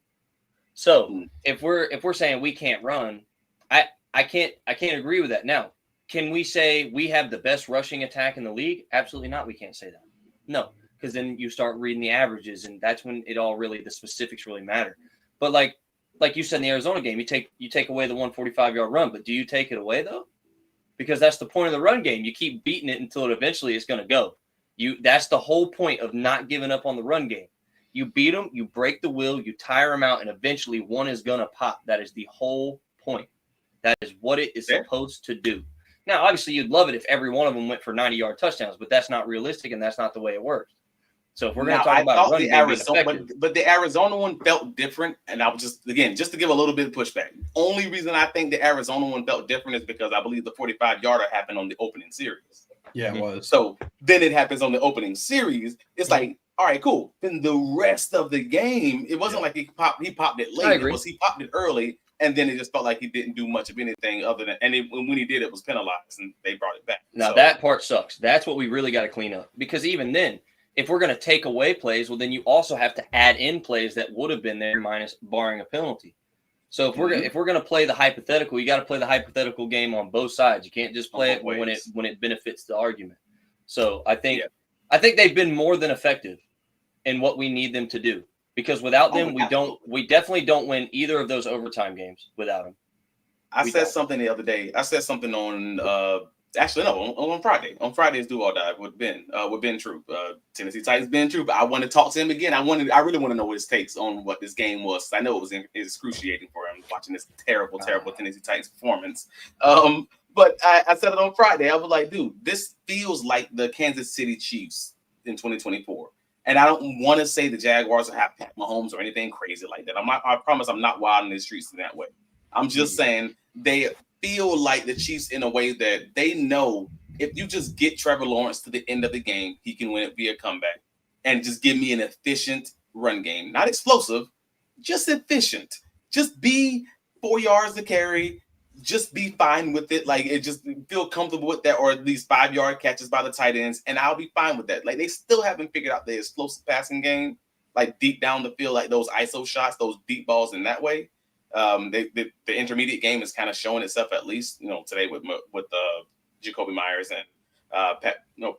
So if we're saying we can't run, I can't agree with that. Now, can we say we have the best rushing attack in the league? Absolutely not. We can't say that. No, because then you start reading the averages, and that's when the specifics really matter. But like you said in the Arizona game, you take away the 145-yard run, but do you take it away though? Because that's the point of the run game. You keep beating it until it eventually is going to go. That's the whole point of not giving up on the run game. You beat them, you break the will, you tire them out, and eventually one is going to pop. That is the whole point. That is what it is supposed to do. Now, obviously, you'd love it if every one of them went for 90-yard touchdowns, but that's not realistic, and that's not the way it works. So if we're going to talk about running game, but the Arizona one felt different, and I was just to give a little bit of pushback. Only reason I think the Arizona one felt different is because I believe the 45-yarder happened on the opening series. Yeah, it was. So then it happens on the opening series. It's like, all right, cool. Then the rest of the game, it wasn't like he popped it late. It was he popped it early, and then it just felt like he didn't do much of anything other than, when he did, it was penalized, and they brought it back. Now that part sucks. That's what we really got to clean up, because even then, if we're going to take away plays, well, then you also have to add in plays that would have been there barring a penalty. So if we're going to play the hypothetical, you got to play the hypothetical game on both sides. You can't just play it when it benefits the argument. So I think they've been more than effective in what we need them to do, because without them, we definitely don't win either of those overtime games without them. I said something the other day. I said something on on Friday. On Friday is Duval Dive with Ben Troop, Tennessee Titans Ben Troop. I want to talk to him again. I really want to know his takes on what this game was. I know it was excruciating for him watching this terrible Tennessee Titans performance. But I said it on Friday. I was like, dude, this feels like the Kansas City Chiefs in 2024. And I don't want to say the Jaguars have Pat Mahomes or anything crazy like that. I promise I'm not wilding the streets in that way. I'm just saying they feel like the Chiefs in a way that they know if you just get Trevor Lawrence to the end of the game, he can win it via comeback, and just give me an efficient run game. Not explosive, just efficient. Just be 4 yards to carry. Just be fine with it. Like, it just feel comfortable with that, or at least 5-yard catches by the tight ends, and I'll be fine with that. Like, they still haven't figured out the explosive passing game, like deep down the field, like those ISO shots, those deep balls in that way. The intermediate game is kind of showing itself, at least, today with Jacoby Myers and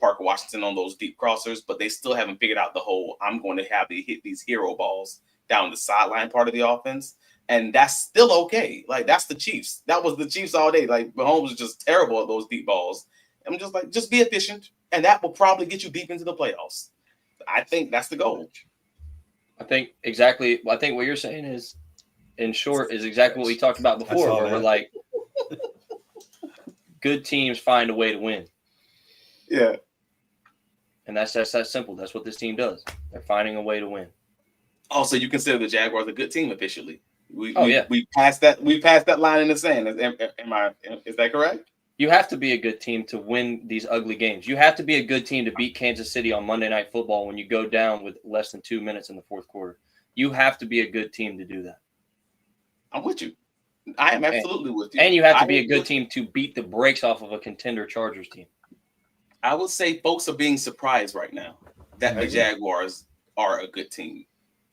Parker Washington on those deep crossers, but they still haven't figured out the whole I'm going to have to hit these hero balls down the sideline part of the offense. And that's still okay. Like, that's the Chiefs. That was the Chiefs all day. Like, Mahomes was just terrible at those deep balls. I'm just like, just be efficient, and that will probably get you deep into the playoffs. I think that's the goal. I think what you're saying is, in short, is exactly what we talked about before, where we're like, good teams find a way to win. Yeah. And that's that simple. That's what this team does. They're finding a way to win. Also, you consider the Jaguars a good team officially. We passed that. We passed that line in the sand. Is that correct? You have to be a good team to win these ugly games. You have to be a good team to beat Kansas City on Monday Night Football when you go down with less than 2 minutes in the fourth quarter. You have to be a good team to do that. I'm with you. I am absolutely with you. And you have to be a good team to beat the brakes off of a contender Chargers team. I would say folks are being surprised right now that the Jaguars are a good team.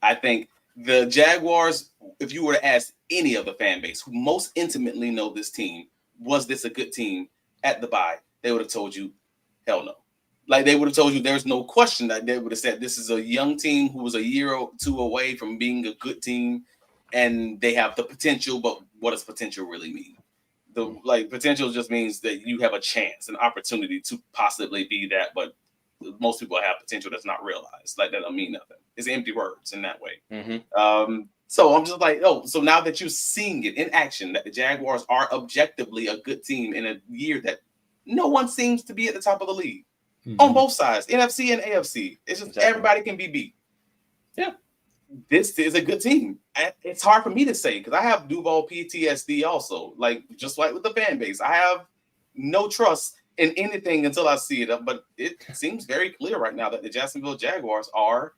I think the Jaguars, if you were to ask any of the fan base who most intimately know this team, was this a good team at the bye, they would have told you, hell no. Like, they would have told you there's no question that they would have said this is a young team who was a year or two away from being a good team, and they have the potential, but what does potential really mean? Potential just means that you have a chance, an opportunity to possibly be that, but most people have potential that's not realized. Like, that don't mean nothing. It's empty words in that way. Mm-hmm. So I'm just like, so now that you're seeing it in action, that the Jaguars are objectively a good team in a year that no one seems to be at the top of the league on both sides, NFC and AFC. It's just everybody can be beat. Yeah. This is a good team. It's hard for me to say because I have Duval PTSD also. Like, just like with the fan base, I have no trust in anything until I see it. But it seems very clear right now that the Jacksonville Jaguars are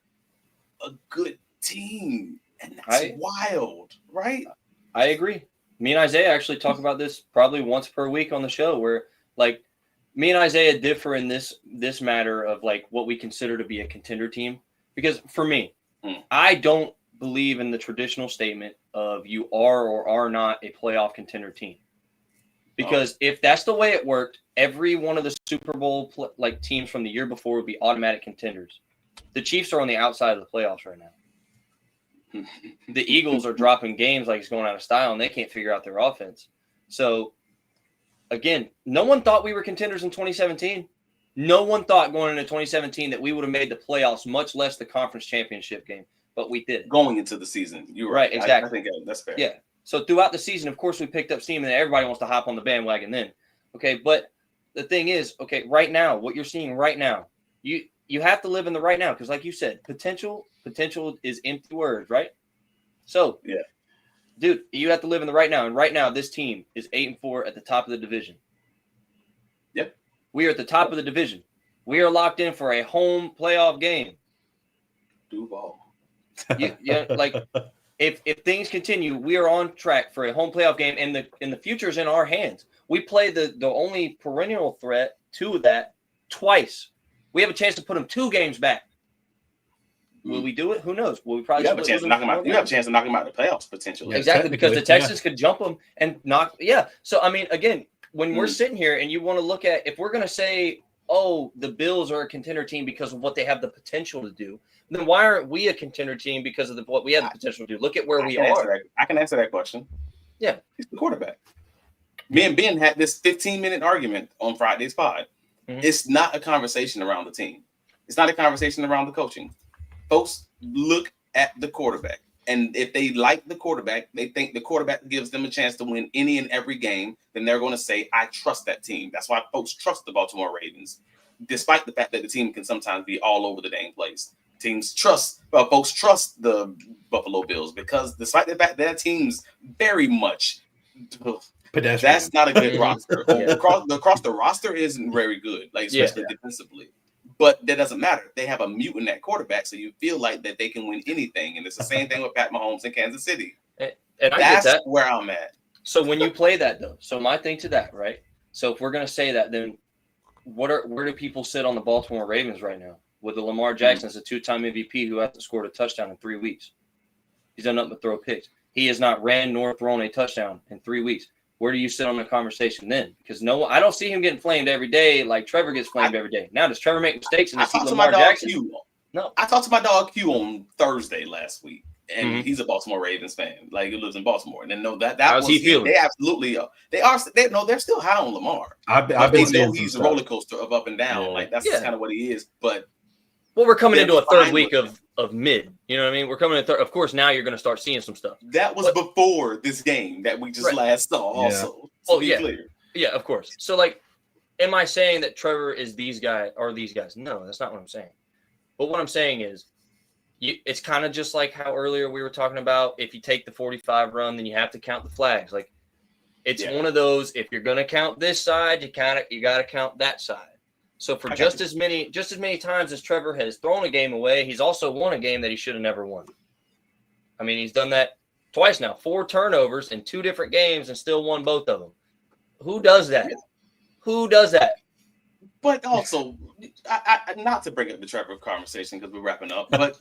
a good team. And that's wild, right? I agree. Me and Isaiah actually talk about this probably once per week on the show, where, like, me and Isaiah differ in this matter of, like, what we consider to be a contender team. Because for me, I don't believe in the traditional statement of you are or are not a playoff contender team. Because if that's the way it worked, every one of the Super Bowl teams from the year before would be automatic contenders. The Chiefs are on the outside of the playoffs right now. The Eagles are dropping games like it's going out of style, and they can't figure out their offense. So, again, no one thought we were contenders in 2017. No one thought going into 2017 that we would have made the playoffs, much less the conference championship game, but we did. Going into the season. You're right. Exactly. I think that's fair. Yeah. So throughout the season, of course, we picked up steam, and everybody wants to hop on the bandwagon then. Okay, but the thing is, right now, what you're seeing right now, you have to live in the right now because, like you said, potential is empty words, right? So, yeah, dude, you have to live in the right now, and right now, this team is 8-4 at the top of the division. Yep, we are at the top of the division. We are locked in for a home playoff game. Duval. If things continue, we are on track for a home playoff game, and the future is in our hands. We play the only perennial threat to that twice. We have a chance to put them 2 games back Will we do it? Who knows? Will we probably you have a chance to knock them out? You have a chance to knock them out of the playoffs potentially. Exactly, because the Texans could jump them and knock. Yeah. So I mean, again, when we're sitting here and you want to look at, if we're going to say, oh, the Bills are a contender team because of what they have the potential to do, then why aren't we a contender team because of what we have the potential to do? Look at where we are. I can answer that question. Yeah. He's the quarterback. Me and Ben had this 15-minute argument on Friday's pod. Mm-hmm. It's not a conversation around the team. It's not a conversation around the coaching. Folks look at the quarterback. And if they like the quarterback, they think the quarterback gives them a chance to win any and every game, then they're going to say, I trust that team. That's why folks trust the Baltimore Ravens, despite the fact that the team can sometimes be all over the dang place. Folks trust the Buffalo Bills because despite the fact their team's very much pedestrian. That's not a good roster. Across the roster isn't very good, like especially defensively. But that doesn't matter. They have a mutant at quarterback, so you feel like that they can win anything. And it's the same thing with Pat Mahomes in Kansas City. And I get that. Where I'm at. So when you play that, though, so my thing to that, right? So if we're going to say that, then where do people sit on the Baltimore Ravens right now? With the Lamar Jackson as a two-time MVP who hasn't scored a touchdown in 3 weeks. He's done nothing but throw picks. He has not ran nor thrown a touchdown in 3 weeks. Where do you sit on the conversation then? Because I don't see him getting flamed every day like Trevor gets flamed every day. Now, does Trevor make mistakes and see Lamar Jackson? No. I talked to my dog Q on Thursday last week, and he's a Baltimore Ravens fan. Like, he lives in Baltimore. And then how's he feeling? They absolutely are. They're still high on Lamar. I've been saying he's a roller coaster of up and down. Yeah. Like, that's kind of what he is. But we're coming into a third week of mid. You know what I mean? We're coming in third. Of course, now you're going to start seeing some stuff. That was before this game that we just last saw also. Clear. Yeah, of course. So, like, am I saying that Trevor is these guys? No, that's not what I'm saying. But what I'm saying is it's kind of just like how earlier we were talking about if you take the 45 run, then you have to count the flags. Like, it's one of those, if you're going to count this side, you got to count that side. So for just as many times as Trevor has thrown a game away, he's also won a game that he should have never won. I mean, he's done that twice now, 4 turnovers in 2 different games and still won both of them. Who does that? Who does that? But also, I not to bring up the Trevor conversation because we're wrapping up, but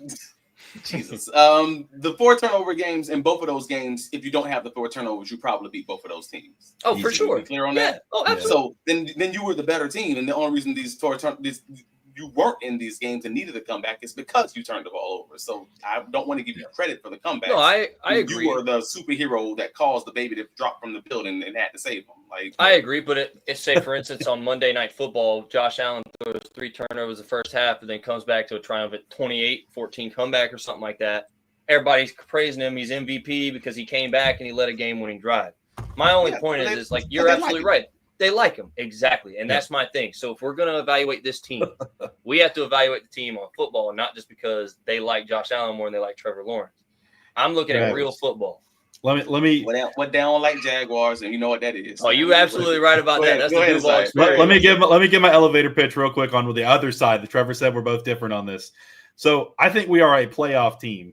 Jesus, the 4 turnover games in both of those games, if you don't have the 4 turnovers, you probably beat both of those teams. Oh, for sure. Clear on that? Oh, absolutely. So then you were the better team, and the only reason you weren't in these games and needed to come back is because you turned the ball over. So I don't want to give you credit for the comeback. No, I agree. You were the superhero that caused the baby to drop from the building and had to save him. Like, I agree, but it's say, for instance, on Monday Night Football, Josh Allen throws 3 turnovers the first half and then comes back to a triumphant 28-14 comeback or something like that. Everybody's praising him. He's MVP because he came back and he led a game-winning drive. My only point is like, you're absolutely right. They like him. Exactly. And that's my thing. So if we're going to evaluate this team, we have to evaluate the team on football, not just because they like Josh Allen more than they like Trevor Lawrence. I'm looking at real football. Let me. What they don't like Jaguars, and you know what that is. Oh, you're absolutely right about that. That's the Duval experience. Let me give my elevator pitch real quick on the other side. That Trevor said we're both different on this. So I think we are a playoff team.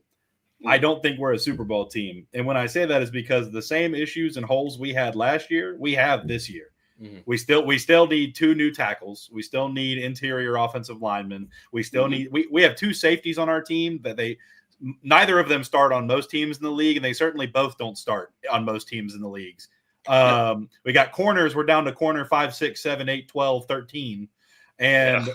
I don't think we're a Super Bowl team. And when I say that is because the same issues and holes we had last year, we have this year. Mm-hmm. We still need 2 new tackles. We still need interior offensive linemen. We still need we have 2 safeties on our team that neither of them start on most teams in the league, and they certainly both don't start on most teams in the leagues. We got corners. We're down to corner 5, 6, 7, 8, 12, 13. And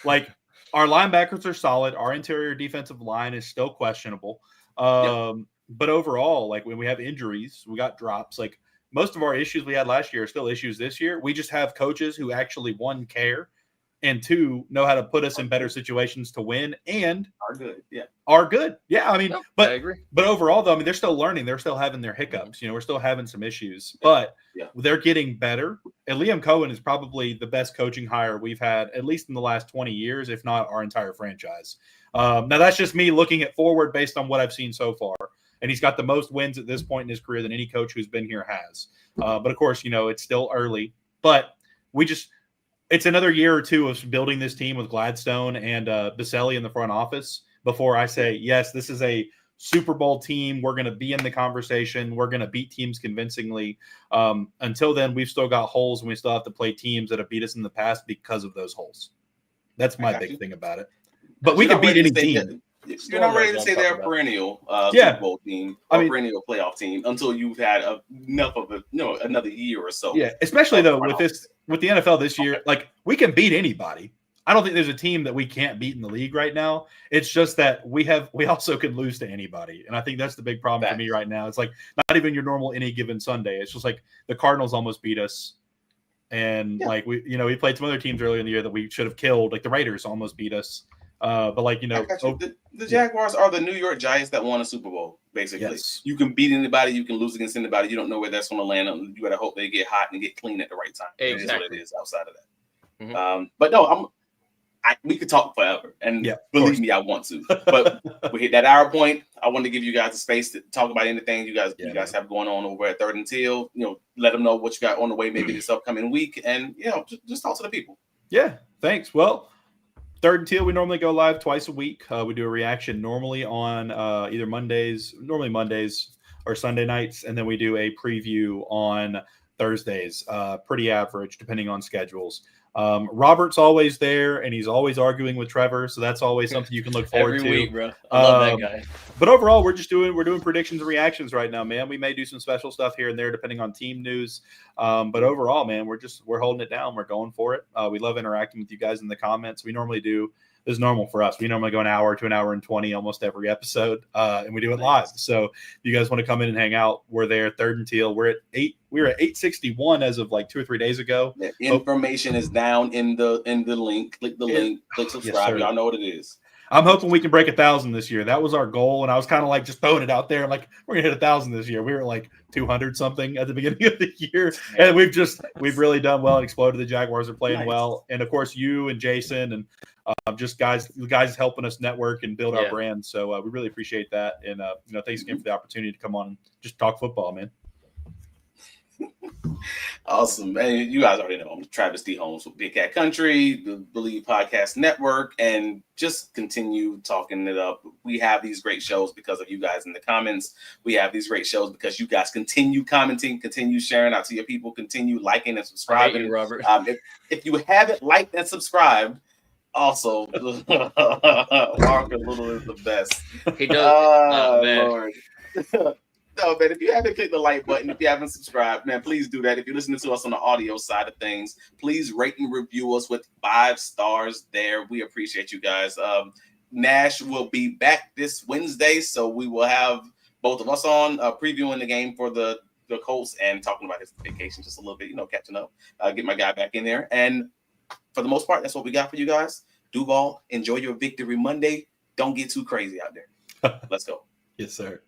like, our linebackers are solid. Our interior defensive line is still questionable. But overall, like, when we have injuries, we got drops. Like, most of our issues we had last year are still issues this year. We just have coaches who actually, 1, care, and 2, know how to put us in better situations to win and are good. Yeah. I mean, I agree. But overall, though, I mean, they're still learning. They're still having their hiccups. We're still having some issues, but they're getting better. And Liam Cohen is probably the best coaching hire we've had, at least in the last 20 years, if not our entire franchise. Now, that's just me looking at forward based on what I've seen so far. And he's got the most wins at this point in his career than any coach who's been here has. But of course, it's still early. But it's another year or 2 of building this team with Gladstone and Baselli in the front office before I say, yes, this is a Super Bowl team. We're going to be in the conversation. We're going to beat teams convincingly. Until then, we've still got holes, and we still have to play teams that have beat us in the past because of those holes. That's my big thing about it. But we can beat any team. You're not ready to say they're a perennial Super Bowl team or perennial playoff team until you've had enough of another year or so. Yeah, especially though with the NFL this year, like we can beat anybody. I don't think there's a team that we can't beat in the league right now. It's just that we also can lose to anybody. And I think that's the big problem for me right now. It's like not even your normal any given Sunday. It's just like the Cardinals almost beat us. And like we played some other teams earlier in the year that we should have killed. Like the Raiders almost beat us. But like, the Jaguars are the New York Giants that won a Super Bowl, basically. Yes. You can beat anybody, you can lose against anybody. You don't know where that's going to land. You got to hope they get hot and get clean at the right time. Exactly. That is what it is outside of that. Mm-hmm. But no, we could talk forever, and believe me, I want to. But we hit that hour point. I want to give you guys a space to talk about anything you guys have going on over at 3rd and Teal. Let them know what you got on the way, maybe this upcoming week, and just talk to the people. Yeah, thanks. Well, 3rd and Teal, we normally go live twice a week. We do a reaction normally on either Mondays or Sunday nights, and then we do a preview on Thursdays. Pretty average, depending on schedules. Robert's always there, and he's always arguing with Trevor, so that's always something you can look forward to. Every week, bro. I love that guy. But overall, we're doing predictions and reactions right now, man. We may do some special stuff here and there depending on team news. But overall, man, we're holding it down. We're going for it. We love interacting with you guys in the comments. We normally do. This is normal for us. We normally go an hour to an hour and 20 almost every episode, and we do it live. So if you guys want to come in and hang out, we're there. 3rd and Teal. We're at 861 as of like 2 or 3 days ago. The information is down in the link. Click the link. Click subscribe. Y'all know what it is. I'm hoping we can break 1,000 this year. That was our goal, and I was kind of like just throwing it out there. I'm like, we're gonna hit 1,000 this year. We were like 200 something at the beginning of the year, and we've really done well and exploded. The Jaguars are playing well, and of course you and Jason and just guys helping us network and build our brand. So we really appreciate that, and thanks again for the opportunity to come on and just talk football, man. Awesome, man. You guys already know I'm Travis D. Holmes with Big Cat Country, the Believe Podcast Network, and just continue talking it up. We have these great shows because of you guys in the comments. We have these great shows because you guys continue commenting, continue sharing out to your people, continue liking and subscribing. I hate you, Robert. If you haven't liked and subscribed, also Walker Little is the best. He does. Lord. No, man, if you haven't clicked the like button, if you haven't subscribed, man, please do that. If you're listening to us on the audio side of things, please rate and review us with 5 stars there. We appreciate you guys. Nash will be back this Wednesday, so we will have both of us on previewing the game for the Colts and talking about his vacation just a little bit, catching up. Get my guy back in there. And for the most part, that's what we got for you guys. Duval, enjoy your Victory Monday. Don't get too crazy out there. Let's go. Yes, sir.